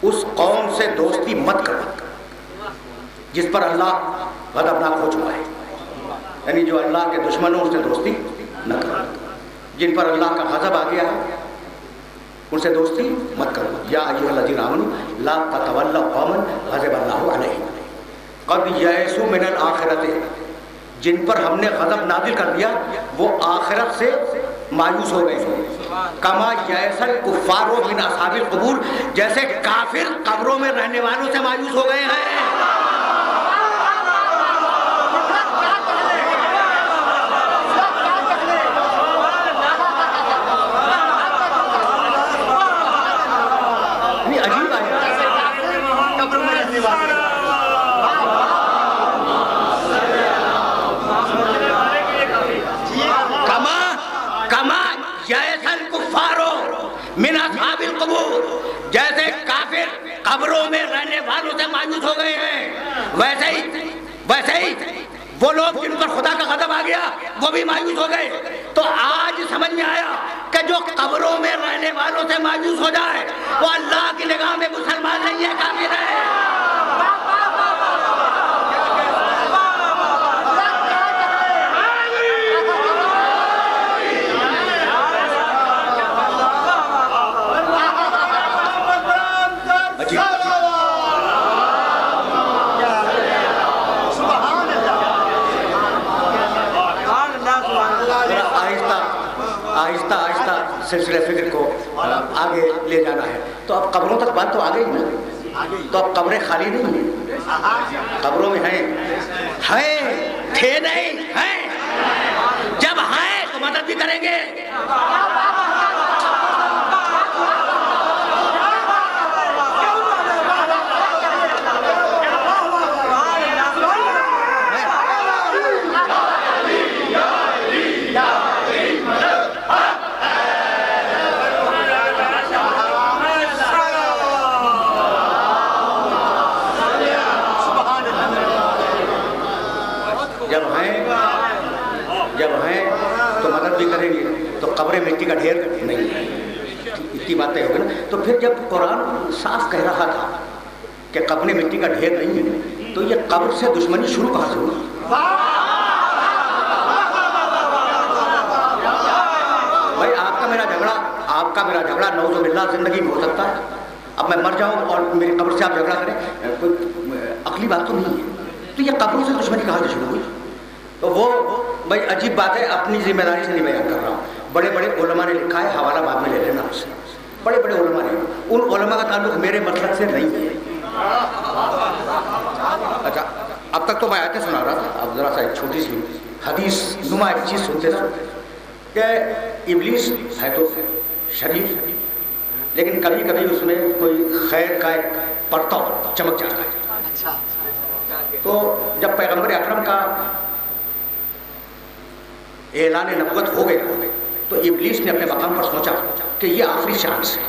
اس قوم سے دوستی مت کرو جس پر اللہ غضبناک ہو چکا ہے. یعنی جو اللہ کے دشمن ہوں, اس سے دوستی نہ کرو. جن پر اللہ کا غضب آ گیا ہے ان سے دوستی مت کرو. یا ایھا الذین آمنوا لا تتولوا قوما غضب اللہ علیہم قد یئسوا من الآخرۃ, جن پر ہم نے غضب نازل کر دیا وہ آخرت سے مایوس ہو گئے ہیں. کما یئس الکفار من اصحاب القبور, جیسے کافر قبروں میں رہنے والوں سے مایوس ہو گئے ہیں. عجیب ہے. من اصحاب القبور, جیسے کافر قبروں میں رہنے والوں سے مایوس ہو گئے ہیں, ویسے ہی وہ لوگ جن پر خدا کا غضب آ گیا وہ بھی مایوس ہو گئے. تو آج سمجھ میں آیا کہ جو قبروں میں رہنے والوں سے مایوس ہو جائے وہ اللہ کی نگاہ میں مسلمان نہیں ہے, کافر ہے. سلسلہ فکر کو آگے لے جانا ہے. تو اب قبروں تک بات تو آ گئی نا. تو اب قبریں خالی نہیں ہیں, قبروں میں ہیں, تھے نہیں ہیں. جب ہیں تو مدد بھی کریں گے. جب ہیں تو مدد بھی کریں گے. تو قبر مٹی کا ڈھیر نہیں ہے. اتنی باتیں ہو گئی نا. تو پھر جب قرآن صاف کہہ رہا تھا کہ قبر مٹی کا ڈھیر نہیں ہے, تو یہ قبر سے دشمنی شروع کہاں سے ہوئی؟ بھائی آپ کا میرا جھگڑا نعوذ باللہ زندگی میں ہو سکتا ہے. اب میں مر جاؤں اور میری قبر سے آپ جھگڑا کریں, کوئی عقلی بات تو نہیں ہے. تو یہ قبروں سے دشمنی کہاں سے شروع ہوئی؟ تو وہ بھائی عجیب بات ہے, اپنی ذمہ داری سے نہیں بیان کر رہا ہوں. بڑے بڑے علماء نے لکھا ہے, حوالہ بعد میں لے لینا اس سے. بڑے بڑے علماء نے, ان علماء کا تعلق میرے مسلک سے نہیں ہے. اچھا, اب تک تو میں آیتیں سنا رہا تھا, اب ذرا سا ایک چھوٹی سی حدیث نما ایک چیز سنتے تھے کہ ابلیس ہے تو شریف, لیکن کبھی کبھی اس میں کوئی خیر کا ایک پرتو چمک جاتا ہے. تو جب پیغمبر اکرم کا اعلان نبوت ہو گیا تو ابلیس نے اپنے مقام پر سوچا کہ یہ آخری چانس ہے.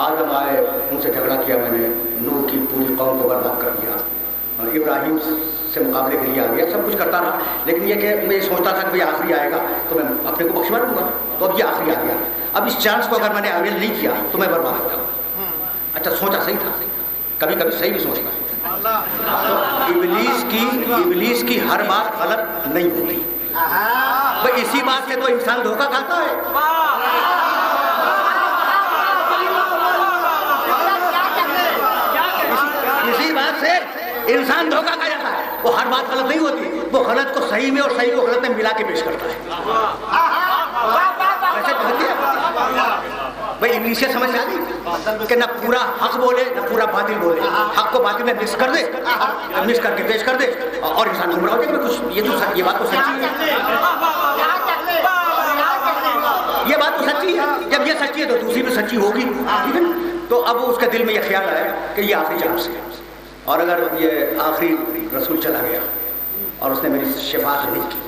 آدم آئے, ان سے جھگڑا کیا میں نے, نوح کی پوری قوم کو برباد کر دیا, اور ابراہیم سے مقابلے کے لیے آ گیا, سب کچھ کرتا رہا. لیکن یہ کہ میں یہ سوچتا تھا کہ بھائی آخری آئے گا تو میں اپنے کو بخشوا دوں گا. تو اب یہ آخری آ گیا. اب اس چانس کو اگر میں نے اویل نہیں کیا تو میں برباد ہو جاؤں. اچھا, سوچا صحیح تھا, کبھی کبھی صحیح بھی سوچتا. تو ابلیس کی ہر بات غلط نہیں ہوتی. بھائی اسی بات سے تو انسان دھوکہ کھاتا ہے. اسی بات سے انسان دھوکہ کھا جاتا ہے. وہ ہر بات غلط نہیں ہوتی, وہ غلط کو صحیح میں اور صحیح کو غلط میں ملا کے پیش کرتا ہے. بھائی ابلیس سے سمجھ آ گئی کہ نہ پورا حق بولے نہ پورا باطل بولے, حق کو باطل میں مکس کر دے, مکس کر کے پیش کر دے, اور انسان گمراہ ہو جائے کہ کچھ یہ بات تو سچی ہے, یہ بات تو سچی ہے. جب یہ سچی ہے تو دوسری بھی سچی ہوگی, ٹھیک ہے نا. تو اب اس کے دل میں یہ خیال آیا کہ یہ آخری چانس ہے, اور اگر یہ آخری رسول چلا گیا اور اس نے میری شفاعت نہیں کی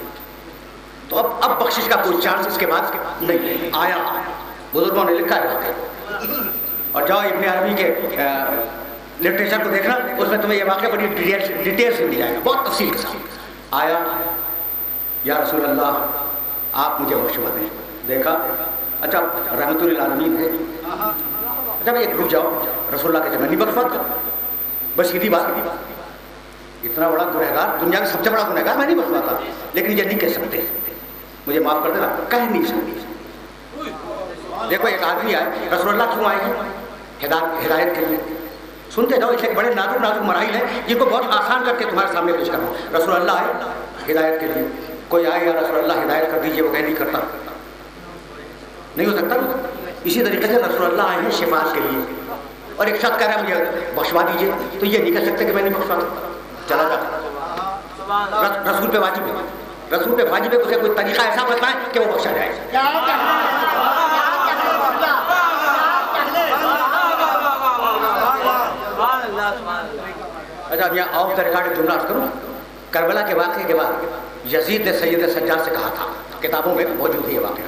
تو اب بخشش کا کوئی چانس اس کے بعد نہیں آیا. بزرگوں نے لکھا ہے, اور جاؤ ابن عربی کے لٹریچر کو دیکھنا, اس میں تمہیں یہ واقعہ بڑی ڈیٹیل سے مل جائے گا, بہت تفصیل کے ساتھ. آیا, یا رسول اللہ آپ مجھے بخشوا دیں. دیکھا, اچھا رحمت للعالمین ہے, جب ایک رک جاؤ, رسول اللہ کے میں نہیں بخشواتا. بس سیدھی بات, اتنا بڑا گنہگار, دنیا کا سب سے بڑا گنہگار, میں نہیں بخشواتا. لیکن یہ نہیں کہہ سکتے, مجھے معاف کر دینا, کہہ نہیں سکتے. دیکھو ایک آدمی آئے, رسول اللہ کیوں آئے ہیں؟ ہدایت کے لیے. سنتے جاؤ, اس لیے بڑے نازک مراحل ہیں جن کو بہت آسان کر کے تمہارے سامنے پیش کروں. رسول اللہ آئے ہدایت کے لیے. کوئی آئے یا رسول اللہ ہدایت کر دیجیے, وہ کہہ نہیں کرتا, نہیں ہو سکتا. اسی طریقے سے رسول اللہ آئے ہیں شفاعت کے لیے, اور ایک شخص کہہ رہا ہے مجھے بخشوا دیجیے, تو یہ نہیں کہہ سکتے کہ میں نہیں بخشواتا, چلا جاتا. رسول پہ واجب ہے, رسول پہ واجب ہے اسے کوئی طریقہ ایسا بتائیں کہ وہ بخشا جائے. اچھا یہاں آف دا ریکارڈ جملہ عرض کروں. کربلا کے واقعے کے بعد یزید نے سید سجاد سے کہا تھا, کتابوں میں موجود ہے یہ واقعہ,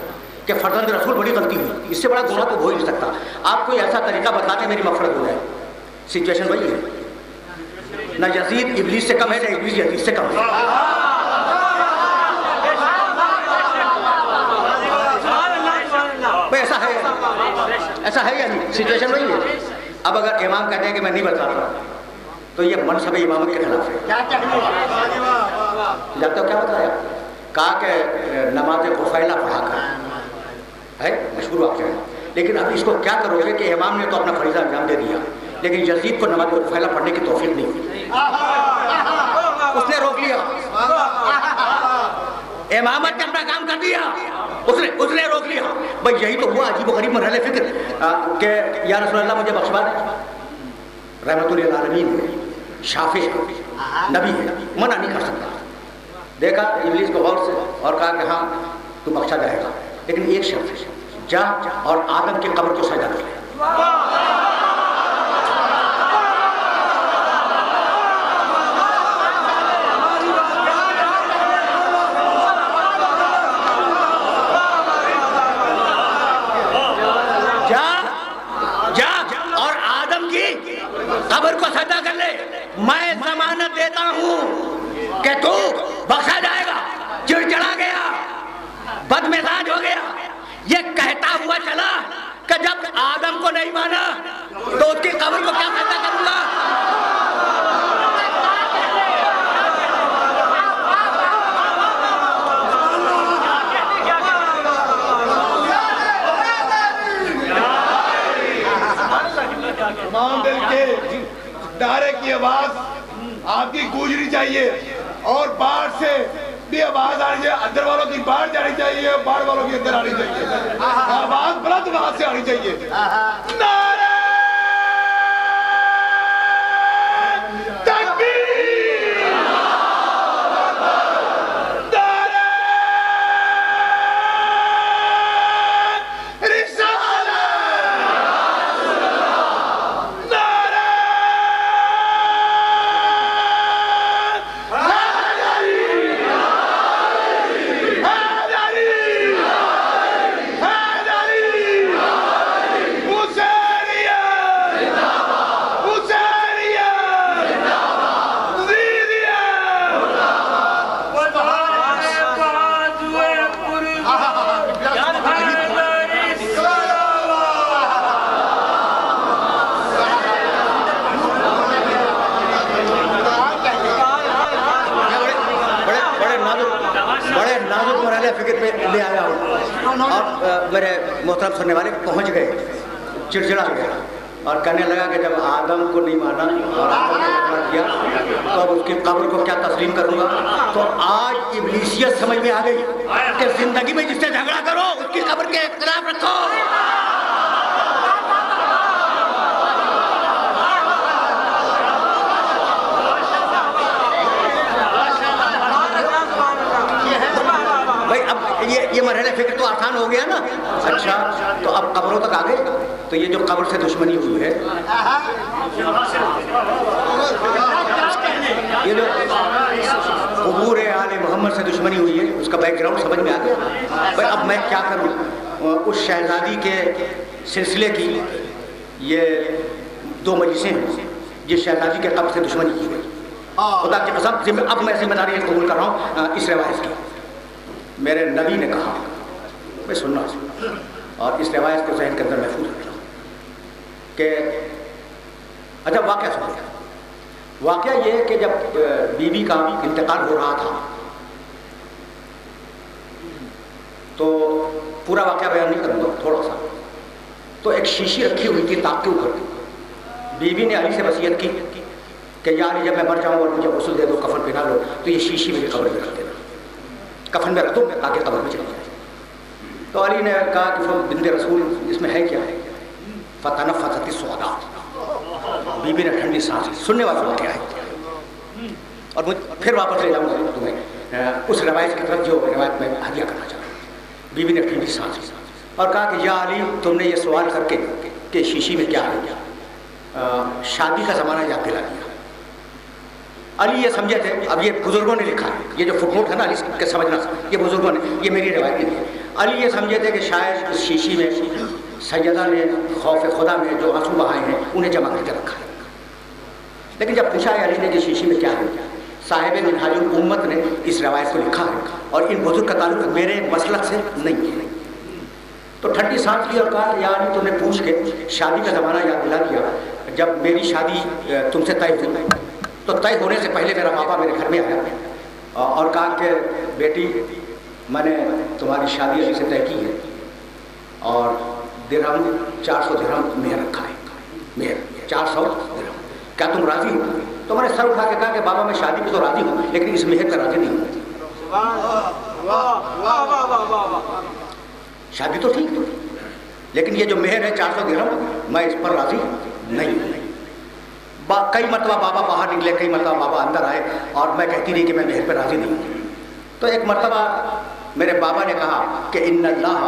کہ فرزند رسول بڑی غلطی ہوئی, اس سے بڑا گناہ تو ہو ہی نہیں سکتا. آپ کوئی ایسا طریقہ بتاتے میری مغفرت ہو جائے. سچویشن وہی ہے, نہ یزید ابلیس سے کم ہے نہ ابلیس یزید سے کم ہے. ایسا ہے یا نہیں؟ سچویشن وہی ہے. اب اگر امام کہتے ہیں کہ میں نہیں بتاتا تو یہ منصب امامت کے خلاف ہے. جب تک کیا بتایا, کہا کہ نماز قفیلہ پڑھا کر ہے مشہور واقعہ ہے. لیکن اب اس کو کیا کرو گے کہ امام نے تو اپنا فریضہ انجام دے دیا, لیکن یزید کو نماز قفیلہ پڑھنے کی توفیق نہیں ہوئی, اس نے روک لیا. امامت نے اپنا کام کر دیا، اس نے روک لیا. بھائی یہی تو ہوا عجیب و غریب مرحلہ فکر کہ یا رسول اللہ مجھے بخشوا دے. رحمت للعالمین ہے، شافع ہے، نبی ہے، منع نہیں کر سکتا. دیکھا ابلیس کو غور سے اور کہا کہ ہاں تو بخشا جائے گا، لیکن ایک شرط ہے، جا اور آدم کی قبر کو سجدہ کر لے. قبر کو سجدہ کر لے. میں ضمانت دیتا ہوں کہ تو بخشا جائے گا. چڑچڑا گیا، بد مزاج ہو گیا، یہ کہتا ہوا چلا کہ جب آدم کو نہیں مانا تو اس کی قبر کو کیا سجدہ کروں گا. تمام دل کے نعرے کی آواز آپ کی گونجنی چاہیے اور باہر سے بھی آواز آنی چاہیے. اندر والوں کی باہر جانی چاہیے، باہر والوں کی اندر آنی چاہیے. آواز بلند آواز سے آنی چاہیے. نعرے تکبیر، نعرے رسالت، فکر پہ لے آیا ہوں. اور میرے محترم سننے والے پہنچ گئے، چڑچڑا گیا اور کہنے لگا کہ جب آدم کو نہیں مانا اور آدم نے اقرار کیا تو اب اس کی قبر کو کیا تسلیم کروں گا. تو آج ابلیسیت سمجھ میں آ گئی کہ زندگی میں جس سے جھگڑا کرو اس کی قبر کے خلاف رکھو. یہ مرحلہ فکر تو آسان ہو گیا نا. اچھا تو اب قبروں تک آ گئے. تو یہ جو قبر سے دشمنی ہوئی ہے، یہ جو قبور آل محمد سے دشمنی ہوئی ہے، اس کا بیک گراؤنڈ سمجھ میں آ گیا. بھائی اب میں کیا کروں؟ اس شہزادی کے سلسلے کی یہ 2 مجلسیں ہیں جس شہزادی کے قبر سے دشمنی کی گئی. خدا کی قسم اب میں ذمہ داری قبول کر رہا ہوں اس روایت کی. میرے نبی نے کہا، میں سننا اور اس روایت کو ذہن کے اندر محفوظ رکھنا کہ اچھا واقعہ سنو. واقعہ یہ ہے کہ جب بیوی کا انتقال ہو رہا تھا تو پورا واقعہ بیان نہیں کروں گا، تھوڑا سا. تو ایک شیشی رکھی ہوئی تھی تاک کے اوپر. بیوی نے علی سے وصیت کی کہ یا علی جب میں مر جاؤں اور مجھے غسل دے دو، کفن پہنا لو، تو یہ شیشی میری قبر میں رکھ دینا، کفن میں رکھ دو تاکہ قبر میں چلی جائے. تو علی نے کہا کہ بنت رسول اس میں ہے کیا ہے؟ فتنفست السودا. بی بی نے ٹھنڈی سانس لی. سننے والا واقعہ ہے اور پھر واپس لے جاؤں گا تمہیں اس روایت کی طرف جو روایت میں ہدیہ کرنا چاہتا ہوں. بی بی نے ٹھنڈی سانس لی اور کہا کہ یا علی تم نے یہ سوال کر کے کہ شیشی میں کیا ہے، شادی کا زمانہ یاد دلا دیا. علی یہ سمجھے تھے، اب یہ بزرگوں نے لکھا ہے، یہ جو فٹ نوٹ ہے نا علی کے سمجھنا، یہ بزرگوں نے، یہ میری روایت نہیں ہے. علی یہ سمجھے تھے کہ شاید اس شیشی میں سیدہ نے خوف خدا میں جو آنسو بہائے ہیں انہیں جمع کر کے رکھا ہے. لیکن جب پوچھا ہے علی نے کہ شیشی میں کیا ہے، صاحب منہاج الامت نے اس روایت کو لکھا ہے اور ان بزرگ کا تعلق میرے مسلک سے نہیں ہے. تو ٹھنڈی سانس لی اور کہا کہ یا علی تم نے پوچھ کے شادی کا زمانہ یاد دلا دیا. جب میری شادی تم سے طے ہوئی تو طے ہونے سے پہلے میرا پاپا میرے گھر میں آیا اور کہا کہ بیٹی میں نے تمہاری شادی علی سے طے کی ہے اور درہم 400 درہم مہر رکھا ہے. مہر 400 درہم، کیا تم راضی ہو؟ تو میں نے سر اٹھا کے کہا کہ بابا میں شادی پہ تو راضی ہوں لیکن اس مہر پہ راضی نہیں ہوں. شادی تو ٹھیک، لیکن یہ جو مہر ہے 400 درہم، میں اس پر راضی نہیں ہوں۔ کئی مرتبہ بابا باہر نکلے، کئی مرتبہ بابا اندر آئے اور میں کہتی رہی کہ میں مہر پہ راضی نہیں ہوں۔ تو ایک مرتبہ میرے بابا نے کہا کہ ان اللہ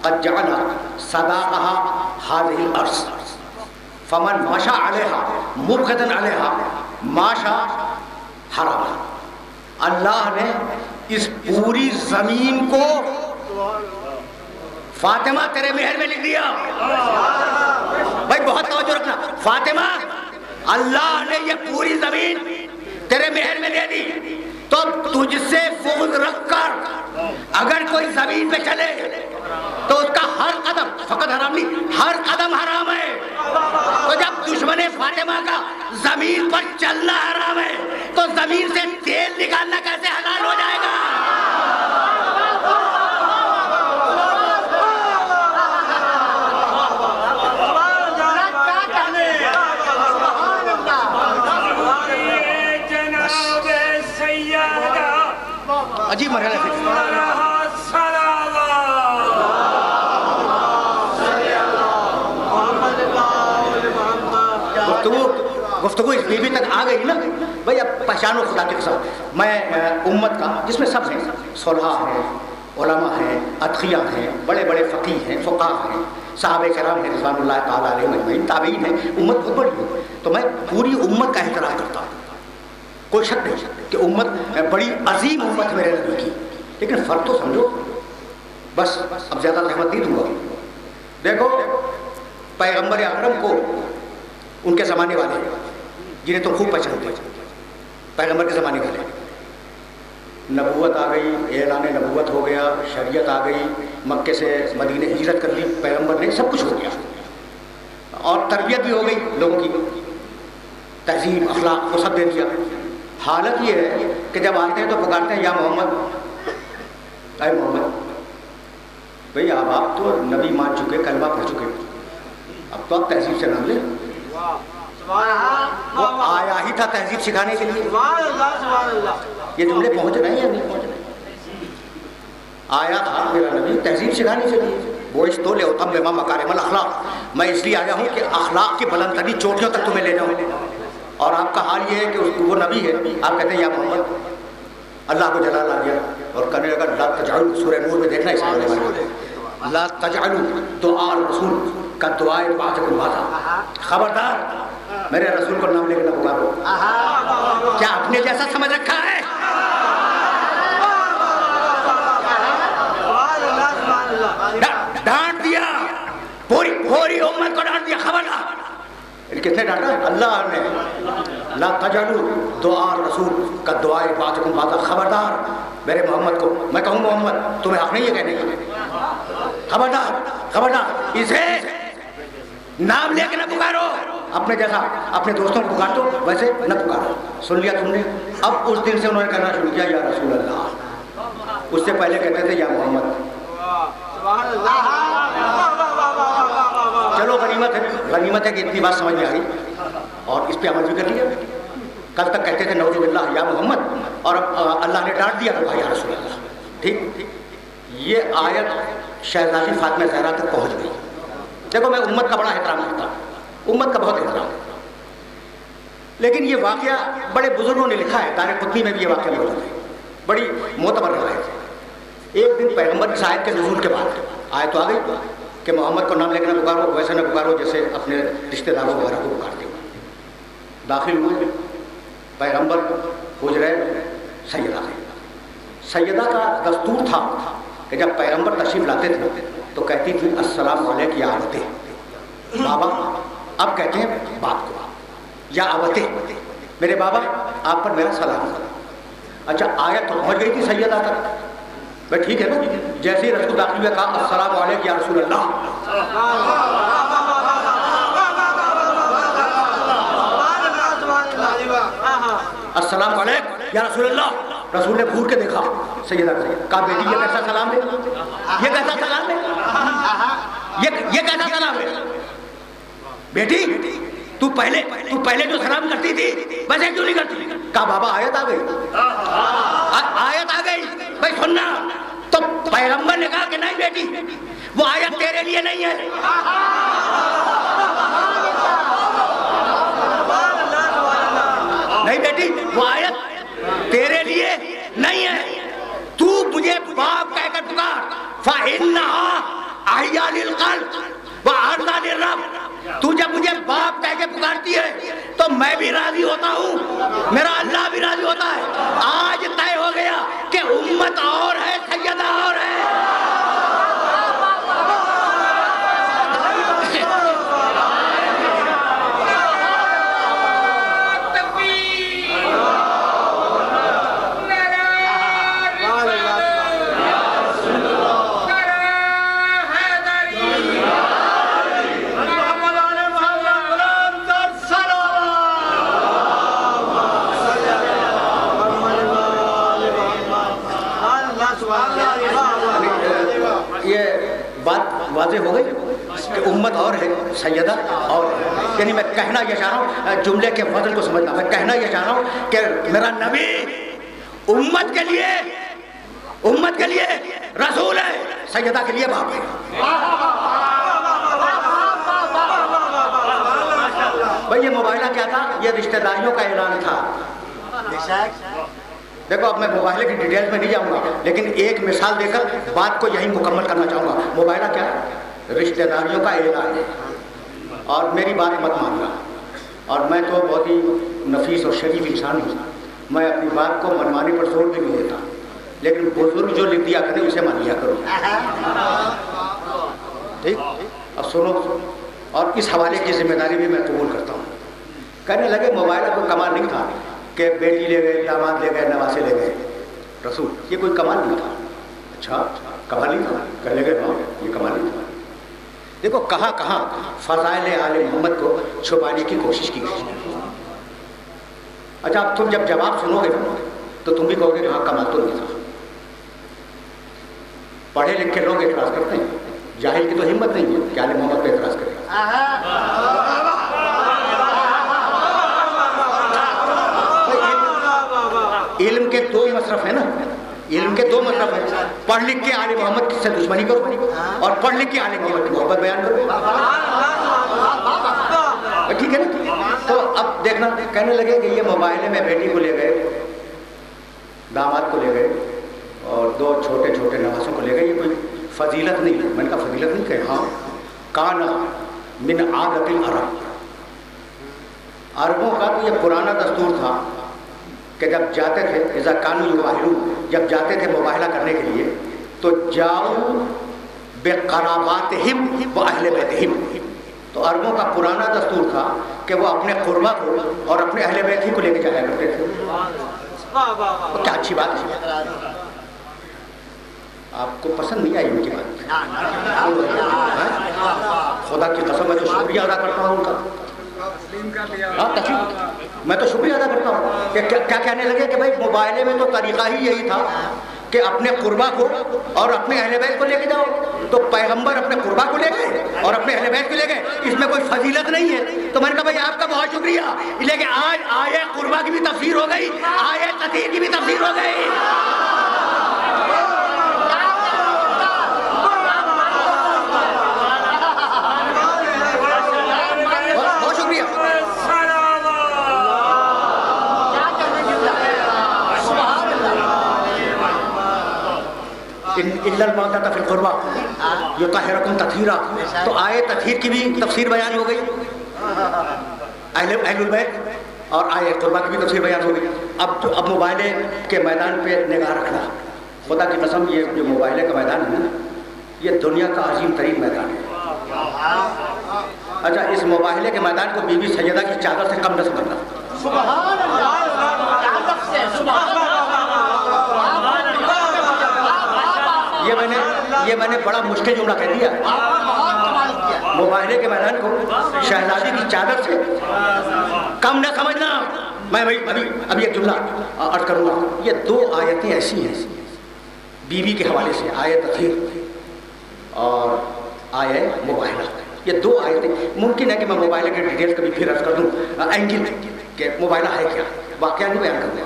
قد جعل صداقها هذه الارض فمن مشى عليها مبغضا عليها ماشى حراما۔ اللہ نے اس پوری زمین کو فاطمہ تیرے مہر میں لکھ دیا۔ بھائی بہت توجہ رکھنا، فاطمہ اللہ نے یہ پوری زمین تیرے مہر میں دے دی، تو تجھ سے بغض رکھ کر اگر کوئی زمین پہ چلے تو اس کا ہر قدم، فقط حرام نہیں، ہر قدم حرام ہے۔ تو جب دشمن فاطمہ کا زمین پر چلنا حرام ہے تو زمین سے تیل نکالنا کیسے حلال ہو جائے گا؟ عجیب مرحلہ ہے۔ گفتگو اس بیوی تک آ گئی نا بھائی، اب پہچانو خدا کی قسم، میں امت کا جس میں سب ہیں، صلحاء ہیں، علماء ہیں، اتقیاء ہیں، بڑے بڑے فقیہ ہیں، فقہاء ہیں، صحابہ کرام ہیں رضوان اللہ تعالیٰ علیہم اجمعین، تابعین ہیں، امت بہت بڑی ہے، تو میں پوری امت کا احترام کرتا ہوں، کوئی شک نہیں کہ امت بڑی عظیم امت میرے نبی کی، لیکن فرق تو سمجھو بس۔ اب زیادہ زحمت نہیں دوں گا۔ دیکھو پیغمبر اکرم کو ان کے زمانے والے جنہیں تم خوب پہچانتے ہیں، پیغمبر کے زمانے والے، نبوت آ گئی، اعلان نبوت ہو گیا، شریعت آ گئی، مکے سے مدینے ہجرت کر لی پیغمبر نے، سب کچھ ہو گیا اور تربیت بھی ہو گئی لوگوں کی، تہذیب اخلاق وہ سب دے دیا۔ حالت یہ ہے کہ جب آتے ہیں تو پکارتے ہیں یا محمد، اے محمد۔ بھئی اب آپ تو نبی مان چکے، کلمہ پڑھ چکے، اب تو آپ تہذیب سے نام لیں۔ وہ آیا ہی تھا تہذیب سکھانے کے لیے۔ یہ جملے پہنچ رہے ہیں یا نہیں پہنچ رہے؟ آیا تھا میرا نبی تہذیب سکھانے کے لیے، وہ اس تو لے اتم لما مکارم الاخلاق، میں اس لیے آیا ہوں کہ اخلاق کی بلند ترین چوٹیوں تک تمہیں لے جاؤں۔ اور آپ کا حال یہ ہے کہ وہ نبی ہے، آپ کہتے ہیں یا محمد، اللہ کو جلال آ گیا اور کہنے لگا لا تجعلوا، سورہ نور میں دیکھنا اس لا تجعلوا دعاء الرسول کا دعائے بعضکم بعضا، خبردار میرے رسول کو نام لے کے نہ پکارو۔ کیا اپنے جیسا سمجھ رکھا ہے؟ ڈانٹ دیا، پوری امت کو ڈانٹ دیا، خبردار۔ کس نے ڈانٹا؟ اللہ نے۔ لا تجعلوا دعاء الرسول کا دعائے بعضکم بعضا، خبردار میرے محمد کو، میں کہوں محمد تمہیں حق نہیں ہے کہنے کا، خبردار خبردار، اسے نام لے کے نہ پکارو، اپنے جیسا اپنے دوستوں کو پکار دو ویسے نہ پکارو۔ سن لیا تم نے؟ اب اس دن سے انہوں نے کہنا شروع کیا یا رسول اللہ، اس سے پہلے کہتے تھے یا محمد۔ چلو غنیمت ہے کہ اتنی بات سمجھ میں آ گئی اور اس پہ عمل بھی کر لیا۔ کل تک کہتے تھے نعوذ باللہ یا محمد، اور اب اللہ نے ڈانٹ دیا تو یا رسول اللہ۔ ٹھیک، یہ آیت شہزادی فاطمہ زہرا تک پہنچ گئی۔ دیکھو میں امت کا بڑا احترام کرتا ہوں، امت کا بہت احترام، لیکن یہ واقعہ بڑے بزرگوں نے لکھا ہے، دار قطنی میں بھی یہ واقعہ موجود ہے، بڑی معتبر روایت ہے۔ ایک دن پیغمبر کی آیت کے نزول کے بعد آیت تو آ گئی کہ محمد کو نام لے کے نہ پکارو، ویسے نہ پکارو جیسے اپنے رشتہ داروں وغیرہ کو پکارتے ہو۔ داخل ہوئے پیغمبر، حجرہ سیدہ کا دستور تھا کہ جب پیغمبر تشریف لاتے تھے تو کہتی تھی السلام علیک یا آوتے، بابا اب کہتے ہیں باپ کو یا آوتے، میرے بابا آپ پر میرا سلام۔ اچھا آیت تو پہنچ گئی تھی سیدہ تک، بھائی ٹھیک ہے نا، جیسے ہی رسول داخل ہوئے کہا السلام علیک یا رسول اللہ، السلام علیک یا رسول اللہ۔ رسول نے گھور کے دیکھا سیدہ کو، کہا بیٹی یہ کیسا سلام ہے، یہ کیسا سلام ہے، یہ کیسا سلام ہے بیٹی، تو پہلے جو سلام کرتی تھی ویسے کیوں نہیں کرتی؟ کہا بابا آیت آ گئی، آیت آ گئی، بھائی سننا پیغمبر نے کہا کہ نہیں بیٹی وہ آیت تیرے لیے نہیں ہے. نہیں بیٹی وہ آیت تیرے لیے نہیں ہے. تو مجھے باپ کہہ کر پکار فَإِنَّهَا أَحْيَا لِلْقَلْبِ وَأَرْضَى لِلرَّبِّ. تو جب مجھے باپ کہہ کے پکارتی ہے تو میں بھی راضی ہوتا ہوں, میرا اللہ بھی راضی ہوتا ہے. آج طے ہو گیا کہ امت اور ہے, سیدہ اور ہے. واضح ہو گئی کہ امت اور ہے, سیدہ اور ہے. یعنی میں کہنا یہ چاہ رہا ہوں, جملے کے فضل کو سمجھنا, میں کہنا یہ چاہ رہا ہوں کہ میرا نبی امت کے لیے رسول ہے, سیدہ کے لیے باپ ہے. بھائی یہ موبائلہ کیا تھا؟ یہ رشتہ داریوں کا اعلان تھا. دیکھو اب میں موبائلہ کی ڈیٹیلز میں نہیں جاؤں گا, لیکن ایک مثال دے کر بات کو یہیں مکمل کرنا چاہوں گا. موبائلہ کیا ہے؟ رشتہ داریوں کا اعلان ہے. اور میری بات مت ماننا, اور میں تو بہت ہی نفیس اور شریف انسان ہوں, میں اپنی بات کو منوانے پر زور بھی نہیں دیتا, لیکن بزرگ جو لکھ دیا کریں اسے مان لیا کرو. ٹھیک, اب سنو, اور اس حوالے کی ذمہ داری بھی میں قبول کرتا ہوں. کہنے لگے موبائلہ کوئی کمال نہیں تھا کہ بیٹی لے گئے, داماد لے گئے, نواسے لے گئے. رسول, یہ کوئی کمال نہیں تھا. اچھا کمال نہیں تھا, کہنے لگے ہاں یہ کمال نہیں تھا. دیکھو کہاں کہاں فضائل آل محمد کو چھپانے کی کوشش کی گئی. اچھا اب تم جب جواب سنو گے تو تم بھی کہو گے ہاں کمال تو نہیں تھا. پڑھے لکھے لوگ اعتراض کرتے ہیں, جاہل کی تو ہمت نہیں ہے کہ آل محمد پہ اعتراض کرے. علم کے دو مصرف ہیں نا, علم کے دو مصرف ہیں. پڑھ لکھ کے آل محمد سے دشمنی کرو اور پڑھ لکھ کے آل محمد کی محبت بیان کرو. ٹھیک ہے نا. تو اب دیکھنا, کہنے لگے کہ یہ موبائلے میں بیٹی کو لے گئے, داماد کو لے گئے, اور دو چھوٹے چھوٹے نواسوں کو لے گئے, یہ کوئی فضیلت نہیں ہے. میں نے کہا فضیلت نہیں, کہ ہاں کانا من عادت العرب, عربوں کا تو یہ پرانا دستور تھا کہ جب جاتے تھے اذا کانوا یباہلون, جب جاتے تھے مباہلہ کرنے کے لیے تو جاؤ بقراباتہم و اہل بیتہم. تو عربوں کا پرانا دستور تھا کہ وہ اپنے قربا کو اور اپنے اہل بیت ہی کو لے کے جایا کرتے تھے. کیا اچھی بات ہے. آپ کو پسند نہیں آئی ان کی بات؟ خدا کی قسم میں تو شکریہ ادا کرتا ہوں ان کا. میں تو شکریہ ادا کرتا ہوں کہ کیا کہنے لگے کہ بھائی موبائلے میں تو طریقہ ہی یہی تھا کہ اپنے قربا کو اور اپنے اہل بیت کو لے کے جاؤ. تو پیغمبر اپنے قربا کو لے گئے اور اپنے اہل بیت کو لے گئے, اس میں کوئی فضیلت نہیں ہے. تو میں نے کہا بھائی آپ کا بہت شکریہ, لیکن آج آیے قربا کی بھی تفسیر ہو گئی, آیے تطہیر کی بھی تفسیر ہو گئی. الموتى في القربى يطهركم تطهيرا. تو آئے تطہیر کی بھی تفسیر بیان ہو گئی, اہل البیت, اور آئے قربا کی بھی تفسیر بیان ہو گئی. اب موبائلے کے میدان پہ نگاہ رکھنا. خدا کی قسم یہ جو موبائلے کا میدان ہے نا, یہ دنیا کا عظیم ترین میدان ہے. اچھا اس موبائلے کے میدان کو بی بی سیدہ کی چادر سے کم نہ سمجھنا. سبحان اللہ. یہ میں نے بڑا مشکل جملہ کہہ دیا. موبائلے کے میدان کو شہزادی کی چادر سے کم نہ سمجھنا. میں ابھی ایک جملہ عرض کروں گا. یہ دو آیتیں ایسی ہیں بی بی کے حوالے سے, آیت تطہیر اور آیت موبائلہ. یہ دو آیتیں, ممکن ہے کہ میں موبائلہ کے ڈیٹیلز کبھی پھر عرض کر دوں اینگل کہ موبائلہ ہے کیا, واقعہ نہیں بیان کروں گا,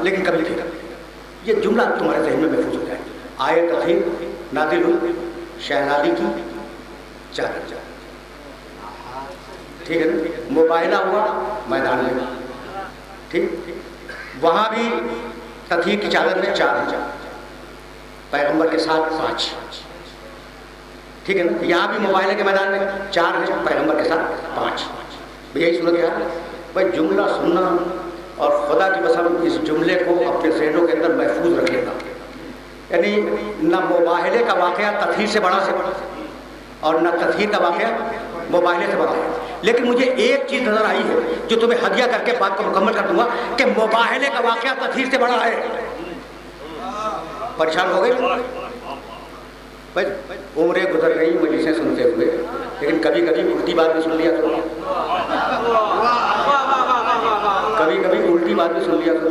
لیکن کبھی پھر یہ جملہ تمہارے ذہن میں محفوظ ہو جائے. آیت تطہیر نازل ہوئی شہزادی کی چادر، ٹھیک ہے نا، مباہلہ ہوا میدان میں، ٹھیک، وہاں بھی تطہیر کی چادر میں 4 ہیں، پیغمبر کے ساتھ 5، ٹھیک ہے نا، یہاں بھی مباہلے کے میدان میں 4 ہیں، پیغمبر کے ساتھ 5، یہی صورت ہے بھائی۔ جملہ سننا اور خدا کی قسم اس جملے کو اپنے ذہنوں کے اندر محفوظ رکھے گا، یعنی نہ مباہلے کا واقعہ تطہیر سے بڑا اور نہ تطہیر کا واقعہ مباہلے سے بڑا ہے، لیکن مجھے ایک چیز نظر آئی ہے جو تمہیں ہدیہ کر کے بات کو مکمل کر دوں گا کہ مباہلے کا واقعہ تطہیر سے بڑا ہے۔ پریشان ہو گئے بھائی، عمریں گزر گئی مجلسیں سنتے ہوئے، لیکن کبھی کبھی الٹی بات بھی سن لیا کرو، کبھی کبھی الٹی بات بھی سن لیا کرو۔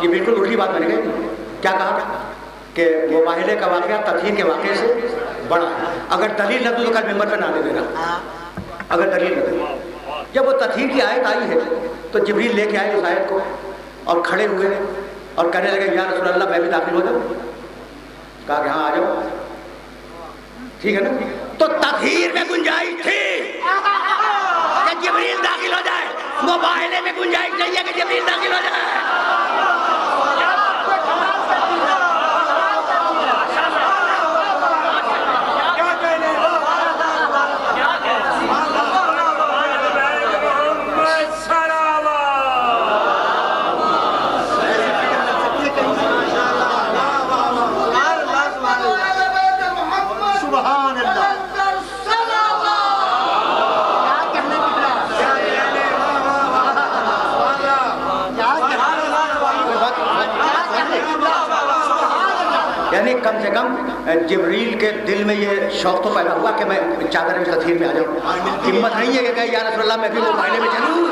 یہ بالکل الٹی بات میں نے کہی، کیا کہا کہ مباہلے کا واقعہ تطہیر کے واقعے سے بڑا ہے۔ اگر دلیل نہ دو تو کل ممبر پہ نہ دے دینا، اگر دلیل نہ دو۔ جب وہ تطہیر کی آیت آئی ہے تو جبریل لے کے آئے اس آیت کو اور کھڑے ہوئے اور کہنے لگے یا رسول اللہ میں بھی داخل ہو جاؤں؟ کہا کہ ہاں آ جاؤ، ٹھیک ہے نا۔ تو تطہیر میں گنجائش تھی کہ جبریل داخل ہو جائے، مباہلے میں گنجائش نہیں ہے کہ جبریل داخل ہو جائے۔ یعنی کم سے کم جبریل کے دل میں یہ شوق تو پیدا ہوا کہ میں چادر میں تطہیر میں آ جاؤں، ہمت نہیں ہے کہ کہے یا رسول اللہ میں بھی مباہلے میں چلوں۔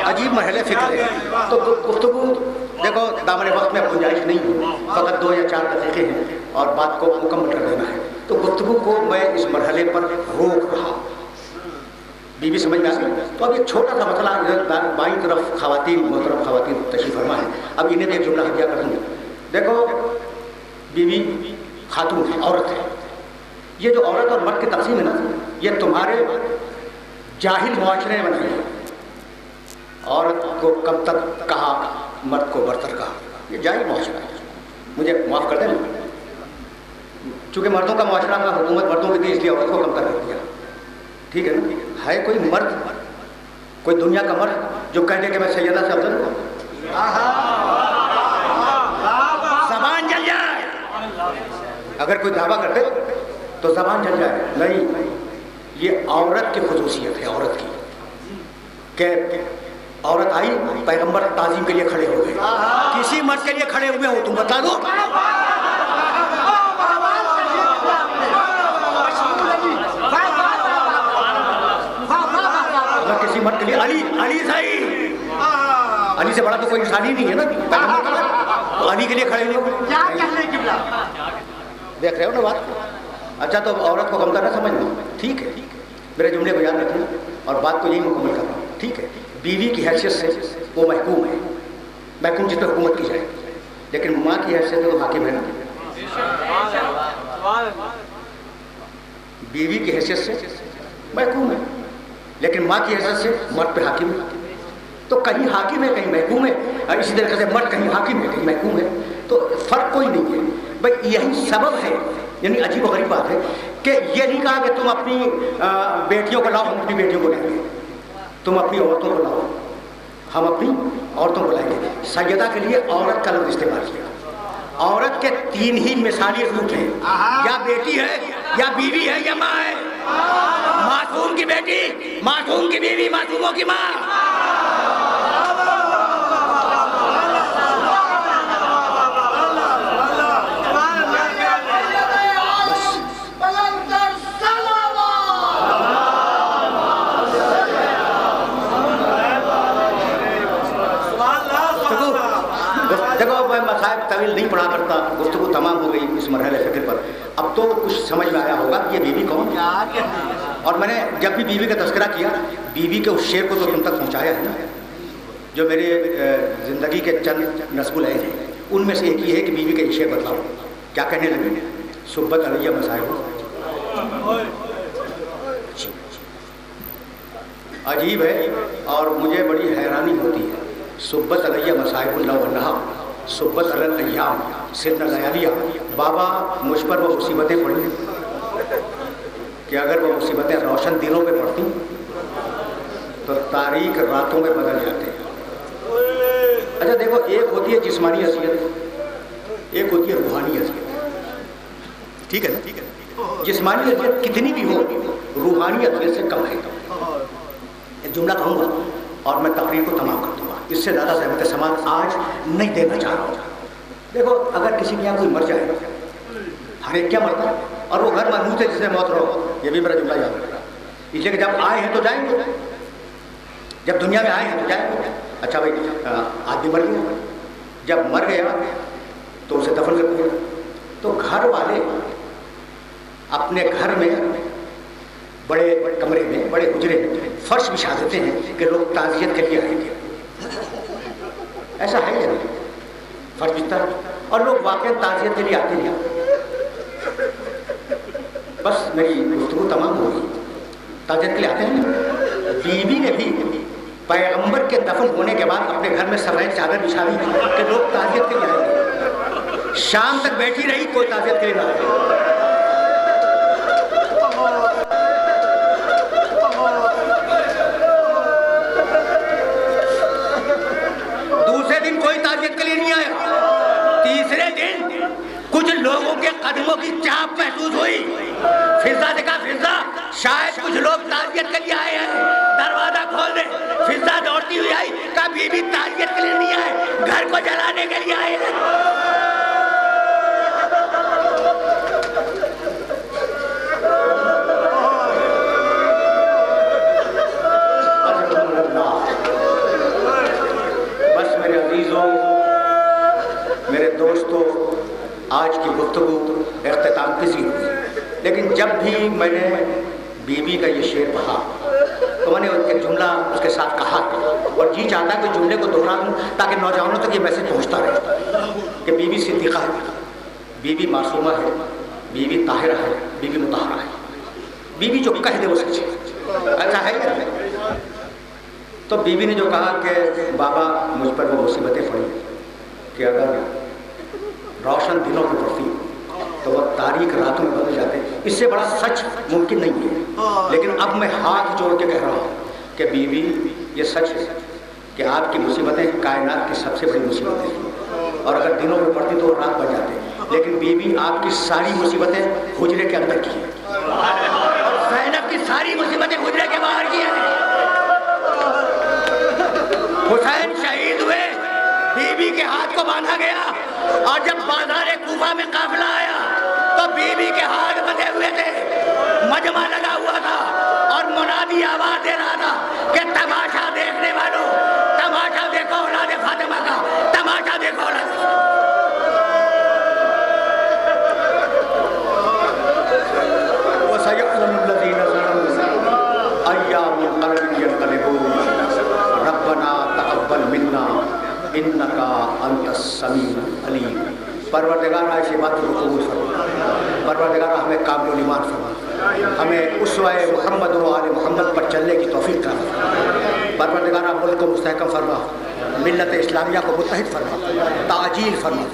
عجیب مرحلے فکر ہے۔ تو گفتگو دیکھو دامن وقت میں گنجائش نہیں ہے، فقط 2 یا 4 دقیقے ہیں اور بات کو مکمل کر دینا ہے، تو گفتگو کو میں اس مرحلے پر روک رہا ہوں۔ بیوی سمجھ میں آ گئی؟ تو اب ایک چھوٹا سا مسئلہ ادھر بائیں طرف خواتین، محترم خواتین تشریف فرما ہے، اب انہیں بھی ایک جملہ ہدیہ کر دوں گا۔ دیکھو بیوی خاتون ہے، عورت ہے، یہ جو عورت اور مرد کی تقسیم ہے نا، یہ تمہارے جاہل معاشرے نے بنائی ہے۔ عورت کو کم تک کہا، مرد کو برتر کہا، یہ جاہل معاشرہ ہے، مجھے معاف کر دیں، چونکہ مردوں کا معاشرہ کا حکومت مردوں کی تھی اس لیے عورت کو کم کر دیا، ٹھیک ہے نا۔ ہے کوئی مرد، کوئی دنیا کا مرد جو کہہ دے کہ میں سیدہ سے افضل ہوں؟ زبان جل جائے، اگر کوئی دعویٰ کرتے تو زبان جل جائے۔ نہیں، یہ عورت کی خصوصیت ہے، عورت کی، کہ عورت آئی پیغمبر تعظیم کے لیے کھڑے ہو گئے، کسی مرد کے لیے کھڑے ہوئے ہو تم بتا دو؟ کسی مرد کے لیے علی صحیح، علی سے بڑا تو کوئی انسان ہی نہیں ہے نا، علی کے لیے کھڑے ہوئے، دیکھ رہے ہو نا بات کو۔ اچھا تو عورت کو کم کرنا سمجھنا، ٹھیک ہے، میرے جملے کو یاد رکھنا اور بات کو یہی مکمل کرنا، ٹھیک ہے۔ بیوی کی حیثیت سے وہ محکوم ہے، محکوم جس پہ حکومت کی جائے، لیکن ماں کی حیثیت سے وہ حاکم ہے نا۔ بیوی کی حیثیت سے محکوم ہے، لیکن ماں کی حیثیت سے مرد پہ حاکم ہے، تو کہیں حاکم ہے کہیں محکوم ہے، اور اسی طریقے سے مرد کہیں حاکم ہے کہیں محکوم ہے، تو فرق کوئی نہیں ہے بھائی۔ یہی سبب ہے، یعنی عجیب و غریب بات ہے کہ یہ نہیں کہا کہ تم اپنی بیٹیوں کو لاؤ، ہم اپنی بیٹیوں کو لائیں گے، تم اپنی عورتوں کو لاؤ، ہم اپنی عورتوں کو لائیں گے۔ سیدہ کے لیے عورت کا لفظ استعمال کیا۔ عورت کے 3 ہی مثالی روپ ہیں، یا بیٹی ہے یا بیوی ہے یا ماں ہے۔ معصوم کی بیٹی، معصوم کی بیوی، معصوموں کی ماں۔ دیکھو میں مسائل طویل نہیں پڑھا کرتا، گفتگو تمام ہو گئی اس مرحلے فکر پر۔ اب تو کچھ سمجھ میں آیا ہوگا کہ یہ بیوی کون ہے، اور میں نے جب بھی بیوی کا تذکرہ کیا، بیوی کے اس شعر کو تو تم تک پہنچایا ہے نا، جو میرے زندگی کے چند نصب العین ہیں، ان میں سے ایک ہی ہے کہ بیوی کا یہ شعر بتلاؤ. کیا کہنے لگے؟ صبت علیہ مصائب. عجیب ہے اور مجھے بڑی حیرانی ہوتی ہے. صبت علیہ مصائب اللہ ونہا صبت علی الایام سن لیالیہ. بابا مجھ پر وہ مصیبتیں پڑی کہ اگر وہ مصیبتیں روشن دنوں پہ پڑتی تو تاریک راتوں میں بدل جاتے ہیں. اچھا دیکھو، ایک ہوتی ہے جسمانی اذیت، ایک ہوتی ہے روحانی اذیت. ٹھیک ہے نا؟ جسمانی اذیت کتنی بھی ہو روحانی اذیت سے کم ہے. ایک جملہ کہوں گا اور میں تقریر کو تمام کر دوں گا. اس سے زیادہ زحمت سماعت آج نہیں دینا چاہ رہا ہوں. دیکھو، اگر کسی کے یہاں کوئی مر جائے، ہر ایک کیا مرتا ہے، اور وہ گھر محمود ہے جس میں موت رہو، یہ بھی میرا جملہ یاد رکھنا. اس لیے کہ جب آئے ہیں تو جائیں گے، جب دنیا میں آئے ہیں تو جائیں گے. اچھا بھائی، آدمی مر گیا، جب مر گیا تو اسے دفن کر دیا. تو گھر والے اپنے گھر میں بڑے کمرے میں، بڑے حجرے میں فرش بچھا دیتے ہیں کہ لوگ تعزیت کے لیے آئیں گے. ایسا ہے یا نہیں؟ فرش بچھتا ہے اور لوگ واقعی تعزیت کے لیے آتے ہیں. بس میری گفتگو تمام ہو گئی. تعزیت کے لیے آتے ہیں. بیوی نے بھی پیغمبر کے دفن ہونے کے بعد اپنے گھر میں سفید چادر بچھا دی کہ لوگ تعزیت کے لیے آئیں گے. شام تک بیٹھی رہی، کوئی تعزیت کے لیے نہ آئے. دوسرے دن کوئی تعزیت کے لیے نہیں آیا. تیسرے دن کچھ لوگوں کے قدموں کی چاپ محسوس ہوئی. فضا نے کہا، فضا شاید کچھ لوگ تعزیت کے لیے آئے ہیں، دروازہ کھول دے. فضا دوڑتی ہوئی آئی، کہا بیوی تعزیت کے لیے نہیں آئے، گھر کو جلانے کے لیے آئے ہیں. بس میرے عزیزوں، میرے دوستوں، آج کی گفتگو اختتام پذیر ہوئی. لیکن جب بھی میں نے بیوی کا یہ شعر پڑھا تو میں نے ایک جملہ اس کے ساتھ کہا اور جی چاہتا کہ جملے کو دہرا دوں تاکہ نوجوانوں تک یہ میسج پہنچتا رہے کہ بیوی صدیقہ ہے، بیوی معصومہ ہے، بیوی طاہرہ ہے، بیوی مطہرہ ہے. بیوی جو کہہ دے وہ سچ ہے. ایسا ہے کیا؟ تو بیوی نے جو کہا کہ بابا مجھ پر وہ مصیبتیں پڑی کہ اگر روشن دنوں میں پڑتی تو وہ تاریک راتوں میں بدل جاتے. اس سے بڑا سچ ممکن نہیں ہے. لیکن اب میں ہاتھ جوڑ کے کہہ رہا ہوں کہ بیوی یہ سچ ہے کہ آپ کی مصیبتیں کائنات کی سب سے بڑی مصیبتیں ہیں، اور اگر دنوں میں پڑتی تو وہ رات بن جاتے. لیکن بیوی آپ کی ساری مصیبتیں حجرے کے اندر کی ہیں، اور زینب کی ساری مصیبتیں حجرے کے باہر کی ہیں. حسین شہید ہوئے، بیوی کے ہاتھ کو باندھا گیا، اور جب بازار کوفہ میں قافلہ آیا تو بیوی کے ہاتھ بندھے ہوئے تھے، مجمع لگا ہوا تھا اور منادی آواز دے رہا تھا کہ تماشا دیکھنے والوں، تماشا دیکھو اولاد فاطمہ کا، تماشا دیکھو اولاد. وَسَيَعْلَمُ الَّذِينَ ظَلَمُوا أَيَّ مُنقَلَبٍ يَنقَلِبُونَ رَبَّنَا تَقَبَّلْ مِنَّا إِنَّكَ أَنْتَ السَّمِيعُ الْعَلِيمُ. پروردگار ایسی بات کو قبول فرما. پروردگار ہمیں کامل ایمان فرما، ہمیں اسوہ محمد و آل محمد پر چلنے کی توفیق کرنا. پروردگار ملک کو مستحکم فرما، ملت اسلامیہ کو متحد فرما، تعجیل فرما.